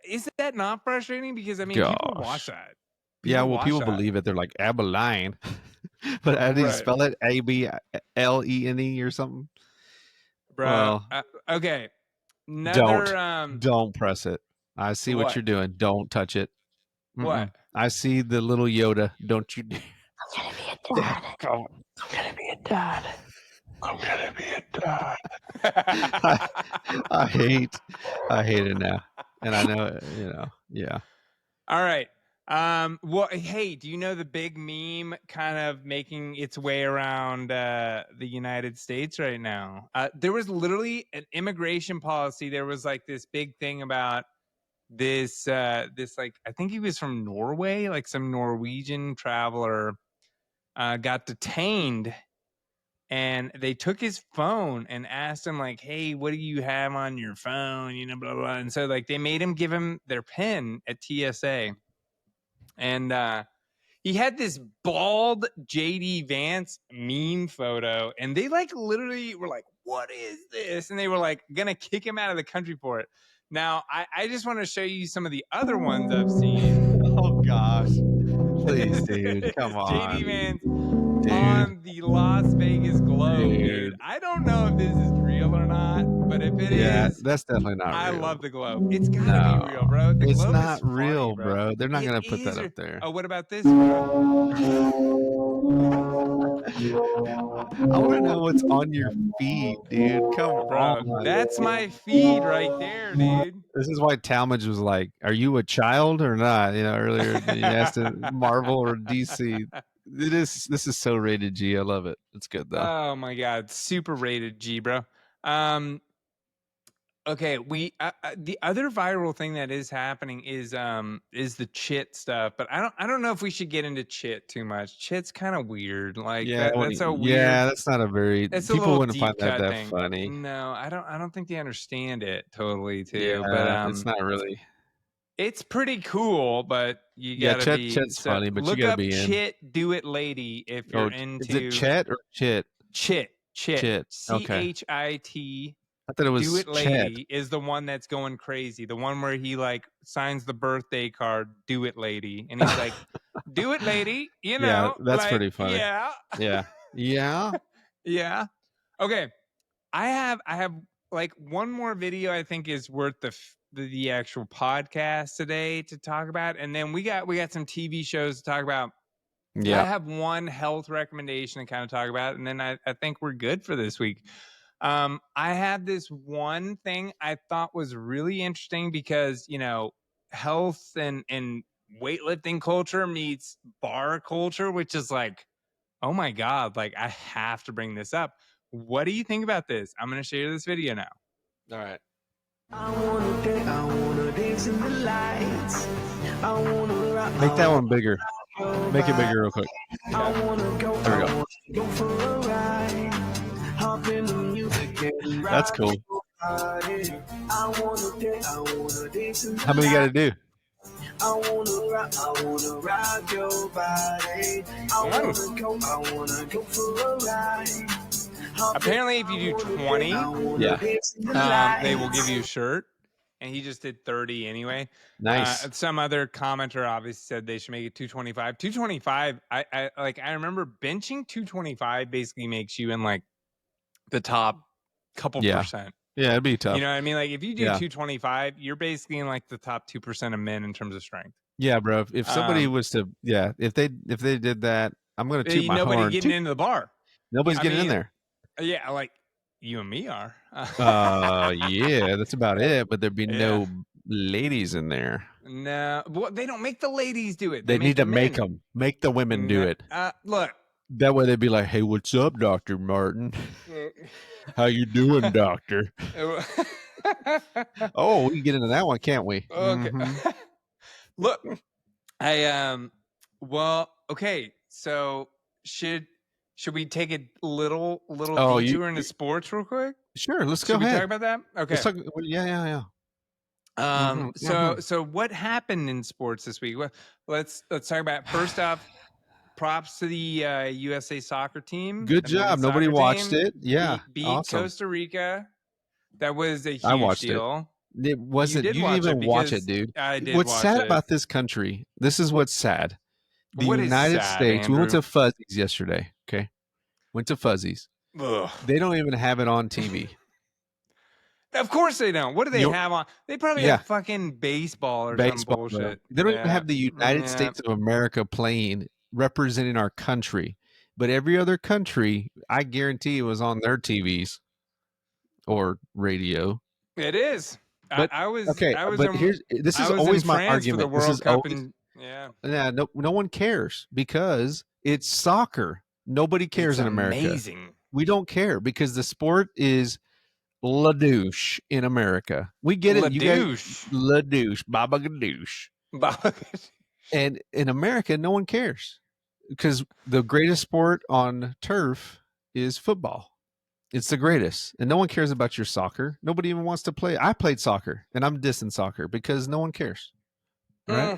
isn't that not frustrating? Because I mean, people watch Gosh. that. Yeah, well, watch people that. believe it. They're like Abilene, but how do you Right. spell it? Ablene or something? Bro. Well, Okay. Another don't press it. I see what What? you're doing. Don't touch it. What? I see the little Yoda. Don't you dare. I'm gonna be a dad. I'm gonna be a dad. I'm gonna be a dad. I hate it now, and I know yeah. All right. Well, hey, do you know the big meme kind of making its way around the United States right now? There was literally an immigration policy. There was like this big thing about this like, I think he was from Norway, like some Norwegian traveler got detained, and they took his phone and asked him like, hey, what do you have on your phone, blah blah. And so like they made him give him their PIN at TSA, and he had this bald JD Vance meme photo, and they like literally were like, what is this? And they were like gonna kick him out of the country for it. Now I just want to show you some of the other ones I've seen. Oh gosh, please, dude, come on, JD Vance dude. on the Las Vegas Globe, dude. Dude. I don't know if this is real or not, but if it is, that's definitely not real. I love the Globe. It's gotta be real, bro. The It's Globe not is funny, real, bro. They're not It gonna put that is up there. Oh, what about this, bro? I want to know what's on your feed, dude. Come Bro, on. that's my feed right there, dude. This is why Talmadge was like, "Are you a child or not?" Earlier he asked Marvel or DC. This is so rated G. I love it. It's good though. Oh my god, super rated G, bro. Okay, we the other viral thing that is happening is the chit stuff, but I don't know if we should get into chit too much. Chit's kind of weird. Like that's so weird. Yeah, that's not a very It's people wouldn't deep find that cut that thing. funny. No, I don't think they understand it totally too. Yeah, but it's not really. it's pretty cool, but you gotta be. Chet's funny, but you look gotta up be in. Chit, do it, lady, if you're into. Is it Chet or Chit? Chit. Okay. CHIT. I thought it was Do It Chet. Lady is the one that's going crazy. The one where he like signs the birthday card, Do It Lady. And he's like, do it, lady. Yeah, that's like, pretty funny. Yeah. Yeah. Yeah. Okay. I have like one more video I think is worth the actual podcast today to talk about. And then we got some TV shows to talk about. Yeah. I have one health recommendation to kind of talk about, and then I think we're good for this week. I have this one thing I thought was really interesting because, health and weightlifting culture meets bar culture, which is like, oh my God, like I have to bring this up. What do you think about this? I'm going to share this video now. All right. I wanna dance in the lights. I wanna rock. Make that one bigger. Make it bigger real quick. I wanna go. There we go. Go for a ride. Hop in the music and ride. That's cool. I wanna dance in the How many you got to do? I wanna rock your body. I wanna go for a ride. Apparently, if you do 20, they will give you a shirt. And he just did 30 anyway. Nice. Some other commenter obviously said they should make it 225. 225, I remember benching 225 basically makes you in like the top couple percent. Yeah, it'd be tough. You know what I mean? Like if you do 225, you're basically in like the top 2% of men in terms of strength. Yeah, bro. If somebody was to, if they did that, I'm gonna toot my nobody horn. getting into the bar. Nobody's getting in there. Yeah, like you and me are. Yeah, that's about it. But there'd be no ladies in there. No, well, they don't make the ladies do it. They make need the to make men. them. Make the women do it. Look. That way they'd be like, "Hey, what's up, Dr. Martin? How you doing, doctor?" Oh, we can get into that one, can't we? Okay. Mhm. Look, well, okay. So should we take a little detour into sports real quick? Sure, let's Should go we ahead. talk about that? Okay. Let's talk, yeah. So what happened in sports this week? Well, let's talk about first off. Props to the USA soccer team. Good job. Nobody watched it. Yeah, beat awesome. Costa Rica. That was a huge I watched deal. It wasn't. You didn't even watch it, dude. I did. What's watch sad it. about this country? This is what's sad. The What is United sad, States. Andrew? We went to Fuzzies yesterday. Okay, went to Fuzzies. Ugh. They don't even have it on TV. Of course they don't. What do they have on? They probably have fucking baseball or some bullshit. Bro. They don't even have the United States of America playing, representing our country. But every other country, I guarantee it was on their TVs or radio. It is. But I was okay. But this is always my argument. For the World Cup and no one cares because it's soccer. Nobody cares in America. Amazing. We don't care because the sport is la douche in America. We get it. You guys, la douche, baba gadoosh. And in America, no one cares because the greatest sport on turf is football. It's the greatest, and no one cares about your soccer. Nobody even wants to play. I played soccer, and I'm dissing soccer because no one cares. Right?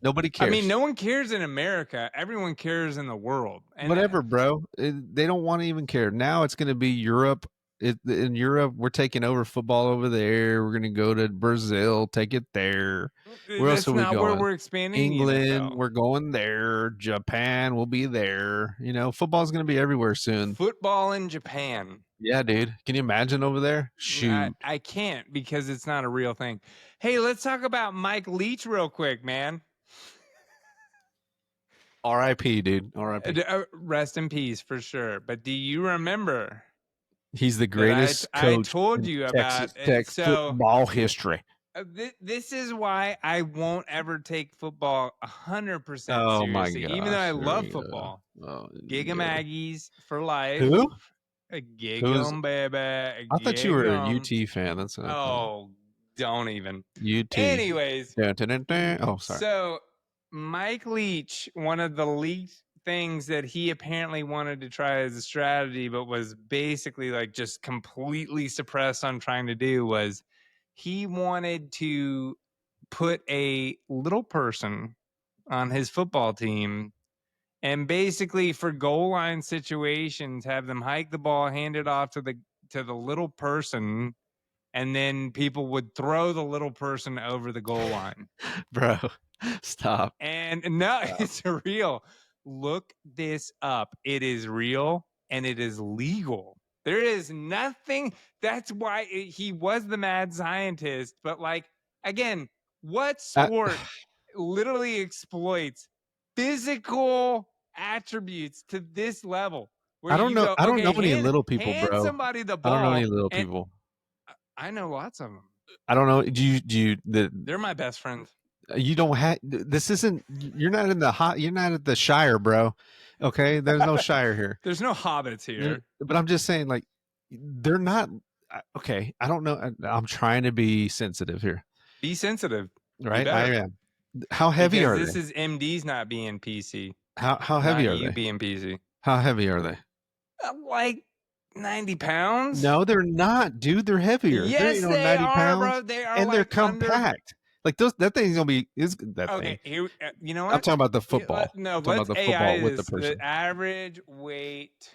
Nobody cares. I mean, no one cares in America. Everyone cares in the world. And whatever, bro. They don't want to even care. Now it's going to be Europe. In Europe, we're taking over football over there. We're going to go to Brazil, take it there. Where else are we going? Where we're expanding. England, we're going there. Japan, we'll be there. You know, football's going to be everywhere soon. Football in Japan. Yeah, dude. Can you imagine over there? Shoot. I can't because it's not a real thing. Hey, let's talk about Mike Leach real quick, man. R.I.P., dude. R.I.P. Rest in peace for sure. But do you remember? He's the greatest coach I told you about Tech football history. This is why I won't ever take football 100% seriously. Oh my God! Even though I love football. Gig 'em Aggies for life. Who? Gig 'em, baby. I thought you were a UT fan. That's what I thought. Don't even. UT. Anyways. Oh, sorry. So Mike Leach, one of the leaked things that he apparently wanted to try as a strategy, but was basically like just completely suppressed on trying to do was he wanted to put a little person on his football team and basically for goal line situations have them hike the ball, hand it off to the little person, and then people would throw the little person over the goal line. Bro, stop. And no, it's real. Look this up. It is real and it is legal. There is nothing. That's why he was the mad scientist. But like, again, what sport literally exploits physical attributes to this level? I don't know. I don't know any little people, bro. Somebody the ball. I don't know any little people. I know lots of them. I don't know. They're my best friends. You don't have. This isn't. You're not in the hot. You're not at the Shire, bro. Okay, there's no Shire here. There's no hobbits here. But I'm just saying, like, they're not. Okay, I don't know. I'm trying to be sensitive here. Be sensitive, right? I am. How heavy are they? This is MD's not being PC. How heavy are they? Being PC. How heavy are they? Like 90 pounds. No, they're not, dude. They're heavier. Yes, they're, 90 are, pounds, bro. They are, and they're compact. Like that thing's gonna be okay. Here, you know what? I'm talking about the football. No, I'm talking about the football with the person. The average weight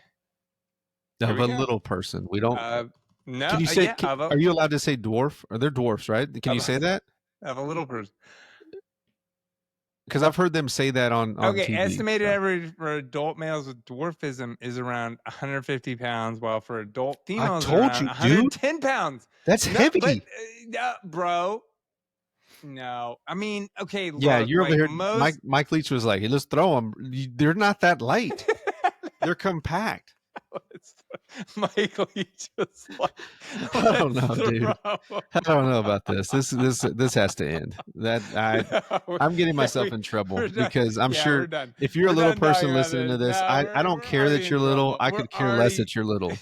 of a little person. We don't. No. Can you say? Are you allowed to say dwarf? Are they dwarfs? Right? Can you say that? Of a little person. Because I've heard them say that on TV. Estimated average for adult males with dwarfism is around 150 pounds, while for adult females, I told around you, 110 pounds. That's heavy, bro. No, I mean, okay. Yeah, look, you're like over here. Mike Leach was like, "Hey, let's throw them. They're not that light. They're compact." Michael, you just like, I don't know, dude. throw I don't know about this. This has to end. I'm getting myself in trouble we're done. because I'm Yeah, sure we're done. if you're a We're little done talking person about listening to this, No, I don't we're care already that in you're little. trouble. I We're could care less already. that you're little.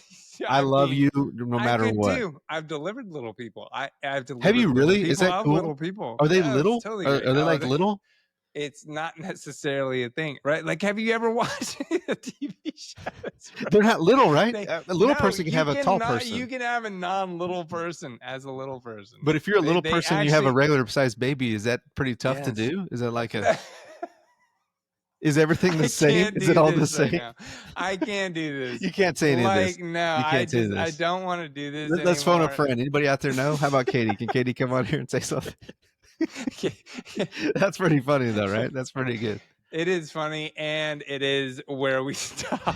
I I'm love being- you no I matter could what. too. I've delivered little people. I've delivered Have you little really? Is people. that I have cool? little people. Are they Yeah, it's little? totally Are great. they like little? It's not necessarily a thing, right? Like, have you ever watched a TV show? They're not little, right? They, A little no, person can have a tall person. You can have a non-little person as a little person. But if you're a little They person, you have a regular sized baby. Is that pretty tough to Yes. do? Is that like a? Is everything the same? Is it all the same? Now. I can't do this. You can't say any of this. No, You can't say this. I don't want to do this. Let's phone a anymore. friend. Anybody out there know? How about Katie? Can Katie come on here and say something? That's pretty funny though, right? That's pretty good. It is funny, and it is where we stop.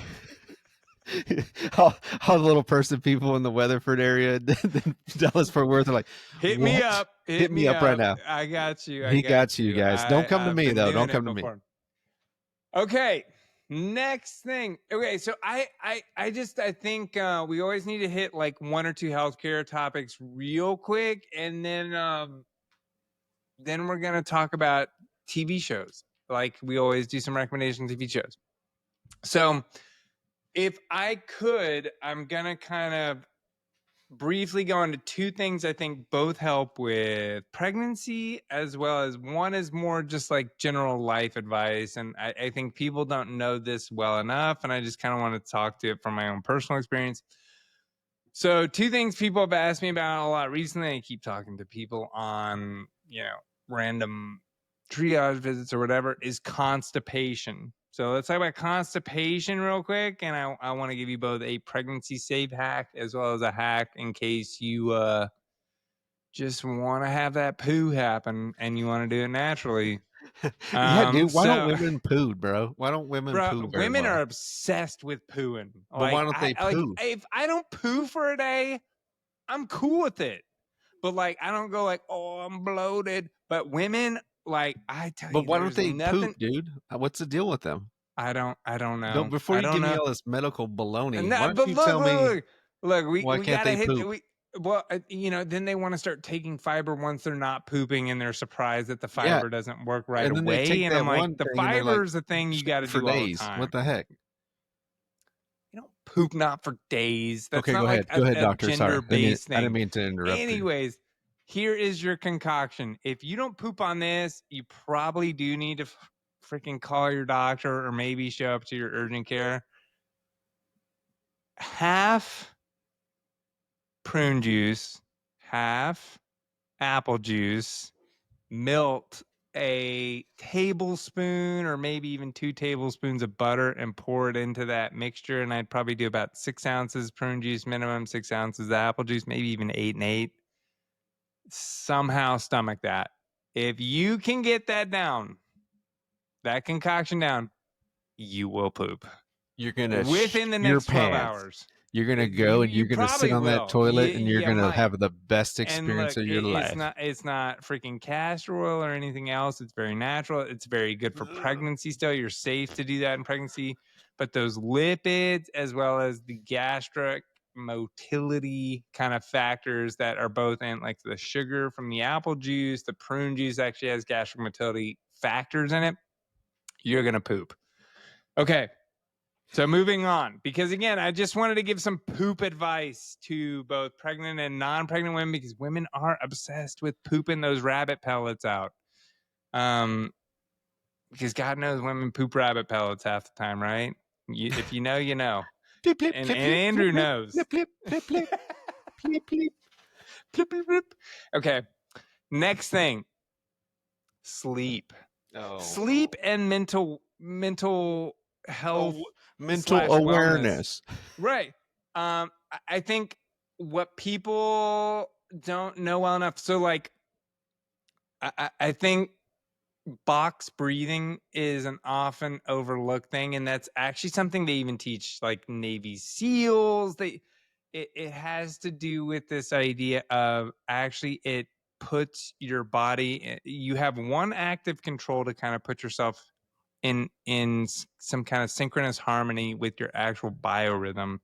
all the little person people in the Weatherford area, Dallas Fort Worth, are like, Hit what? me up. Hit me up right now. I got you. He got you guys. Don't come to me though. Don't come to me. Okay. Next thing. Okay, so I think we always need to hit like one or two healthcare topics real quick, and then we're gonna talk about TV shows. Like we always do some recommendation TV shows. So if I could, I'm gonna kind of briefly go into two things I think both help with pregnancy, as well as one is more just like general life advice. And I think people don't know this well enough, and I just kind of want to talk to it from my own personal experience. So two things people have asked me about a lot recently. I keep talking to people on, random triage visits or whatever, is constipation. So let's talk about constipation real quick. And I want to give you both a pregnancy safe hack as well as a hack in case you just want to have that poo happen and you want to do it naturally. Yeah, dude. Why don't women poo, bro? Why don't women poo? Women are obsessed with pooing. But why don't they poo? If I don't poo for a day, I'm cool with it. But like, I don't go like, oh, I'm bloated. But women, like, I tell you, but why don't they poop, dude? What's the deal with them? I don't know. Before you give me all this medical baloney, why don't you look, tell me? Look, we can't gotta they hit. poop? Then they want to start taking fiber once they're not pooping, and they're surprised that the fiber doesn't work right and then away. They take and that I'm like, the fiber is the thing you got to do all the time. What the heck? You don't poop not for days. That's okay, not go like ahead. Go ahead, doctor. Gender-based thing. I didn't mean to interrupt. Anyways, here is your concoction. If you don't poop on this, you probably do need to freaking call your doctor or maybe show up to your urgent care. Half prune juice, half apple juice, melt a tablespoon or maybe even 2 tablespoons of butter and pour it into that mixture. And I'd probably do about 6 ounces prune juice minimum, 6 ounces apple juice, maybe even 8 and 8. Somehow stomach that. If you can get that down, that concoction down, you will poop. You're gonna within the next 12 hours. You're gonna go and you're gonna sit on that toilet and you're gonna have the best experience of your life. It's not freaking castor oil or anything else. It's very natural. It's very good for pregnancy still. You're safe to do that in pregnancy. But those lipids, as well as the gastric motility kind of factors that are both in, like the sugar from the apple juice, the prune juice actually has gastric motility factors in it, you're gonna poop. Okay. So moving on, because again, I just wanted to give some poop advice to both pregnant and non-pregnant women, because women are obsessed with pooping those rabbit pellets out. Because God knows women poop rabbit pellets half the time, right? If you know, you know. Plip, plip, and plip, Andrew plip, knows. Plip, plip, plip, plip, plip, plip, plip, plip, plip. Okay, next thing, sleep. Sleep and mental health. Mental awareness. Right. I think what people don't know well enough. So like, I think box breathing is an often overlooked thing. And that's actually something they even teach like Navy SEALs. It has to do with this idea of actually it puts your body, you have one active control to kind of put yourself in some kind of synchronous harmony with your actual biorhythm.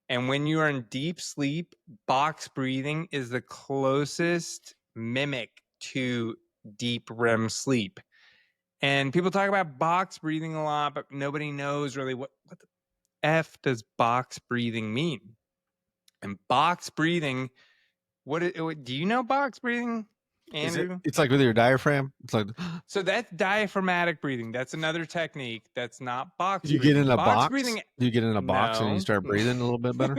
And when you are in deep sleep, box breathing is the closest mimic to deep REM sleep. And people talk about box breathing a lot, but nobody knows really what the F does box breathing mean? And box breathing, do you know box breathing, Andrew? It's like with your diaphragm. It's like So that's diaphragmatic breathing. That's another technique. That's not box you breathing. get in a Box box. breathing. You get in a box and you No. start breathing a little bit better.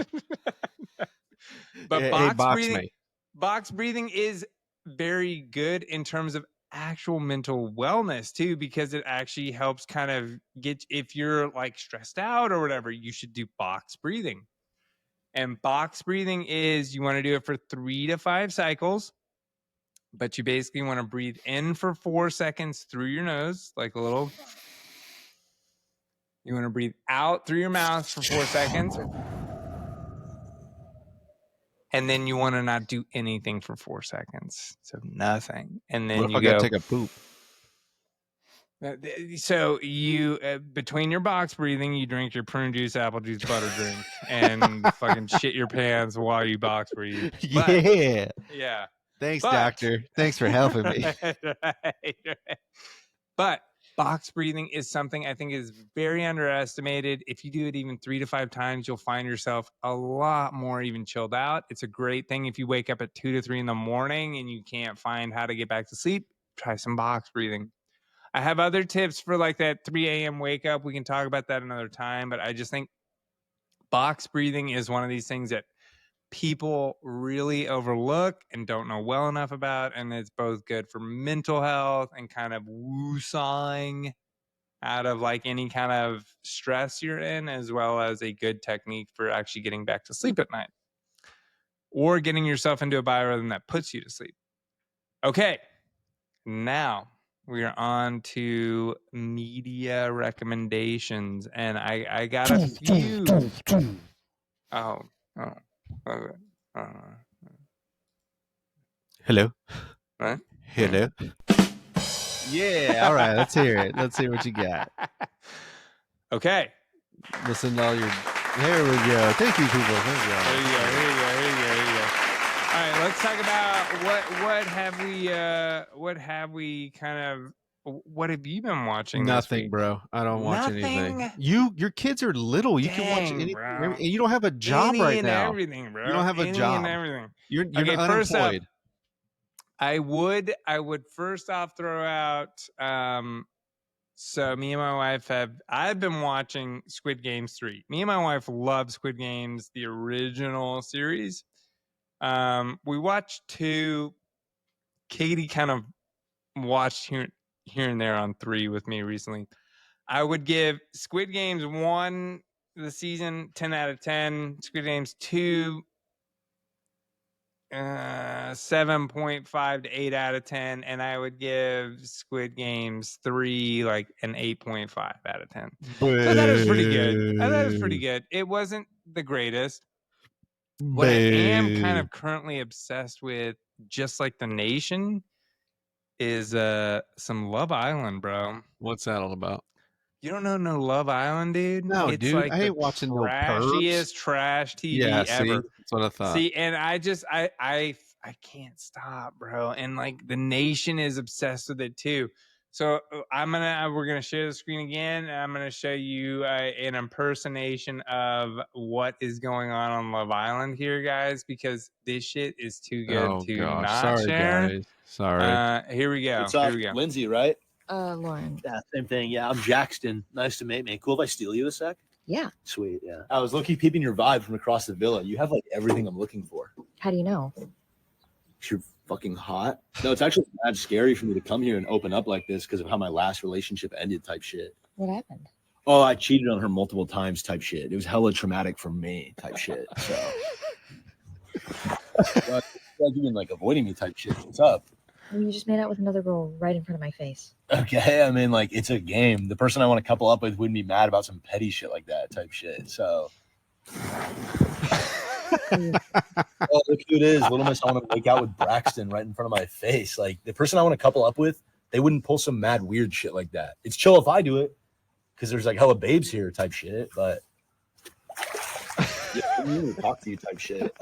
But Hey, box box breathing, me. box breathing is very good in terms of actual mental wellness too, because it actually helps kind of get, if you're like stressed out or whatever, you should do box breathing. And box breathing is, you want to do it for 3 to 5 cycles, but you basically want to breathe in for 4 seconds through your nose, like a little. You want to breathe out through your mouth for 4 seconds. And then you want to not do anything for 4 seconds. So nothing. And then What if you I gotta go. take a poop? So you, between your box breathing, you drink your prune juice, apple juice, butter drink, and fucking shit your pants while you box breathe. But, Yeah. yeah. Thanks, But, doctor. Thanks for helping me. right. But box breathing is something I think is very underestimated. If you do it even 3 to 5 times, you'll find yourself a lot more even chilled out. It's a great thing if you wake up at 2 to 3 in the morning and you can't find how to get back to sleep. Try some box breathing. I have other tips for like that 3 a.m. wake up. We can talk about that another time, but I just think box breathing is one of these things that people really overlook and don't know well enough about. And it's both good for mental health and kind of woo-sawing out of like any kind of stress you're in, as well as a good technique for actually getting back to sleep at night or getting yourself into a biorhythm that puts you to sleep. Okay, now we are on to media recommendations, and I got a few. Oh. Hello. What? Hello. Yeah. All right. Let's hear it. Let's hear what you got. Okay. Listen to all your. There we go. Thank you, people. Thank you. Here you go. All right, let's talk about what have you been watching? Nothing, this week? bro. I don't watch anything. Nothing? Your kids are little. You can watch Dang, anything. bro. You don't have a job Any right and now. everything, bro. You don't have a Any job. and everything. You're Okay, first up, unemployed. I would first off throw out so me and my wife I've been watching Squid Games 3. Me and my wife love Squid Games, the original series. We watched 2. Katie kind of watched here and there on 3 with me recently. I would give Squid Games 1, the season, 10 out of 10. Squid Games 2, 7.5 to 8 out of 10, and I would give Squid Games 3 like an 8.5 out of 10. So that was pretty good. It wasn't the greatest. What I am kind of currently obsessed with, just like the nation, is some Love Island, bro. What's that all about? You don't know no Love Island, dude? No, It's dude. like I the ain't watching no trashiest trash TV ever. That's what I thought. See, and I can't stop, bro. And like the nation is obsessed with it too. So we're gonna share the screen again, and I'm gonna show you an impersonation of what is going on Love Island here, guys, because this shit is too good to not Sorry, share. guys. Sorry. Here we go. What's up? Here we go. Lindsay, right? Lauren. Yeah, same thing. Yeah, I'm Jackson. Nice to meet me. Cool if I steal you a sec? Yeah. Sweet, yeah. I was low-key peeping your vibe from across the villa. You have like everything I'm looking for. How do you know? You're fucking hot. No, it's actually mad scary for me to come here and open up like this because of how my last relationship ended type shit. What happened? Oh, I cheated on her multiple times type shit. It was hella traumatic for me type shit. So like you've been like avoiding me type shit. What's up? Well, you just made out with another girl right in front of my face. Okay, I mean, like, it's a game. The person I want to couple up with wouldn't be mad about some petty shit like that type shit. So, oh, look who it is. Little Miss, I want to make out with Braxton right in front of my face. Like, the person I want to couple up with they wouldn't pull some mad weird shit like that. It's chill if I do it because there's like hella babes here type shit, but yeah, I don't even talk to you type shit.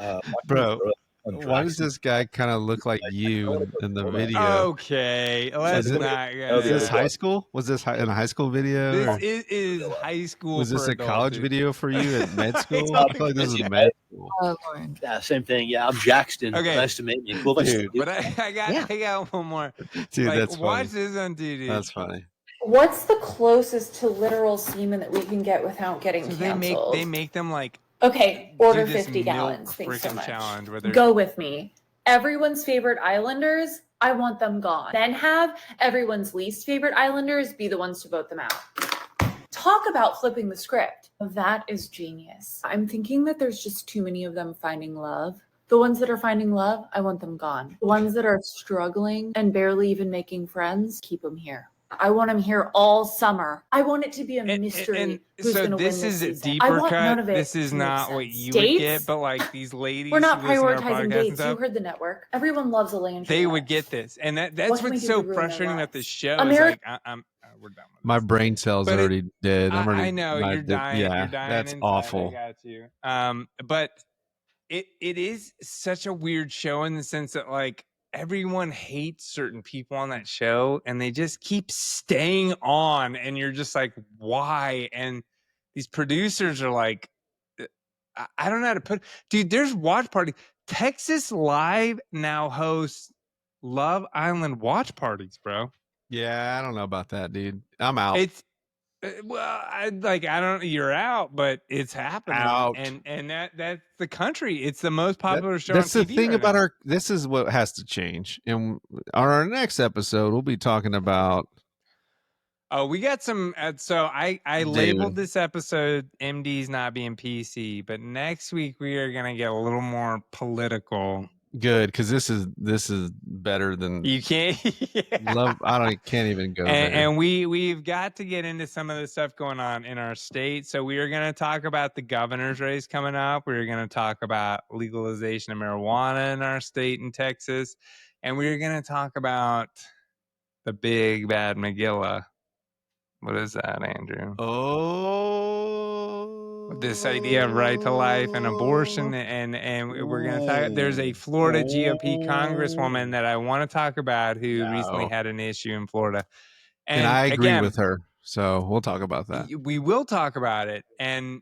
Bro, why does this guy kind of look like you in the video? Okay, let's not. Is this high school? Was this in a high school video? This is high school. Was this for a college adults, video for you at med school? I feel like this is med school. Lauren. Yeah, same thing. Yeah, I'm Jackson. Okay. Nice to meet you. Cool. Dude. But I got one more. Dude, Like, that's watch funny. this on TV. That's funny. What's the closest to literal semen that we can get without getting So canceled? they make them like Okay, order do this 50 milk gallons. Thanks so freaking much. challenge where they're Go with me. Everyone's favorite Islanders, I want them gone. Then have everyone's least favorite Islanders be the ones to vote them out. Talk about flipping the script. That is genius. I'm thinking that there's just too many of them finding love. The ones that are finding love, I want them gone. The ones that are struggling and barely even making friends, keep them here. I want them here all summer. I want it to be a mystery. And who's so gonna this win is this a season. deeper I want none cut. of it This is to make not what sense. you would Dates? get, but like these ladies We're not who listen to our prioritizing podcast and dates. You stuff, heard the network. Everyone loves a land. they would get this, and that's What can we what's do so to ruin their frustrating about this lives? show. America- Is like we're done with My this. brain cells But are already dead. I'm already. I know you're dying. Yeah, you're dying that's inside, awful. I got you. But it is such a weird show in the sense that like everyone hates certain people on that show, and they just keep staying on, and you're just like, why? And these producers are like, I don't know how to put. Dude, there's watch party. Texas Live now hosts Love Island watch parties, bro. Yeah, I don't know about that, dude. I'm out. It's well, I don't. You're out, but it's happening. Out. And that's the country. It's the most popular show. That's on the TV thing right about now. our. This is what has to change. And on our next episode, we'll be talking about. Oh, we got some. So I Dude. labeled this episode "MD's not being PC," but next week we are gonna get a little more political. Good, because this is better than You can't. Yeah. love. Can't even go there. And we've got to get into some of the stuff going on in our state. So we are going to talk about the governor's race coming up. We're going to talk about legalization of marijuana in our state in Texas, and we're going to talk about the big bad Megillah. What is that, Andrew? This idea of right to life and abortion, and we're going to talk. There's a Florida GOP congresswoman that I want to talk about who recently had an issue in Florida, and I agree with her. So we'll talk about that. We will talk about it. And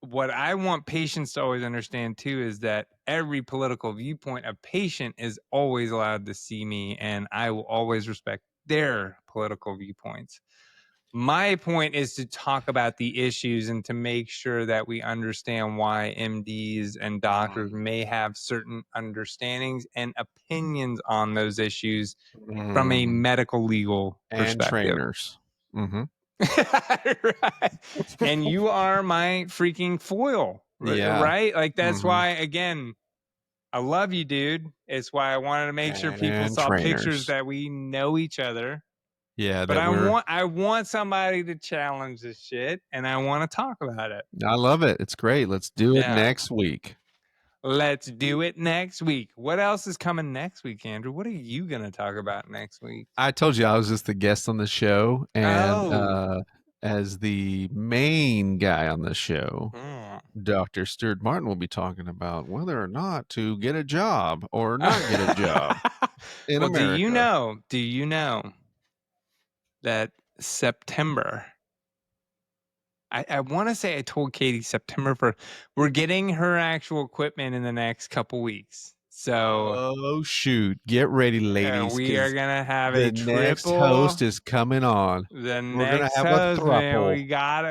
what I want patients to always understand too is that every political viewpoint, a patient is always allowed to see me, and I will always respect their political viewpoints. My point is to talk about the issues and to make sure that we understand why MDs and doctors may have certain understandings and opinions on those issues from a medical legal and perspective. trainers. Mm-hmm. Right. And you are my freaking foil. Yeah. Right? Like that's why, again, I love you, dude. It's why I wanted to make sure people And saw trainers. pictures that we know each other. Yeah, But I want somebody to challenge this shit, and I want to talk about it. I love it. It's great. Let's do it Yeah. next week. Let's do it next week. What else is coming next week, Andrew? What are you going to talk about next week? I told you I was just the guest on the show, and Oh. as the main guy on the show, Mm. Dr. Stuart Martin will be talking about whether or not to get a job or not get a job in Well, America. do you know that September, I want to say I told Katie September 1st, we're getting her actual equipment in the next couple weeks. So Oh shoot! Get ready, ladies. we are 'cause gonna have the a triple. next host is coming on. The We're next gonna have host, a man, thruple. we got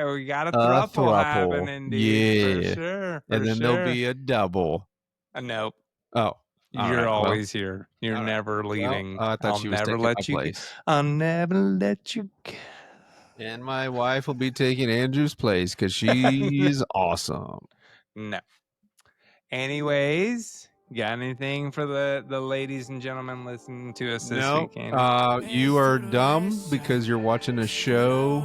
a thruple happening, dude. Yeah. For sure. And then there'll be a double. Nope. Oh, all You're right, well, always here. You're all right. never leaving. I thought I'll she was never taking let my you. place. I'll never let you go. And my wife will be taking Andrew's place because she's awesome. No. Anyways, got anything for the ladies and gentlemen listening to us this No, weekend? you are dumb because you're watching a show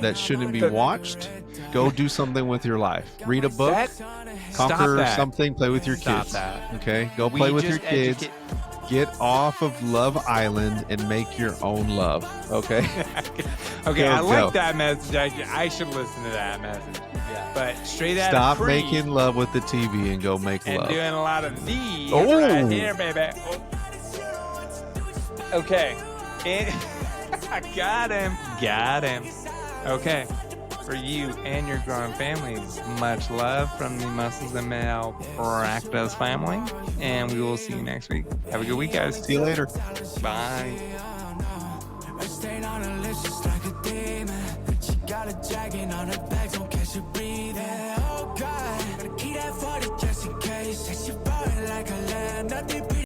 that shouldn't be watched. Go do something with your life. Read a book, Stop conquer that. something, play with your Stop kids. that. Okay, go We play with your just kids. educate- get off of Love Island and make your own love. Okay. Okay, Go, I like go. that message. I should listen to that message. Yeah. But straight out Stop of Creed making love with the TV and go make and love. doing a lot of these Oh. right here, baby. Oh. Okay. I got him. Got him. Okay. For you and your growing family, much love from the Muscles and Malpractice family. And we will see you next week. Have a good week, guys. See you later. Bye. I stayed on her lips just like a demon. She got a dragon on her back, don't catch her breathing. Oh God, gotta keep that 40 just in case. Say she bought it like a lamb, nothing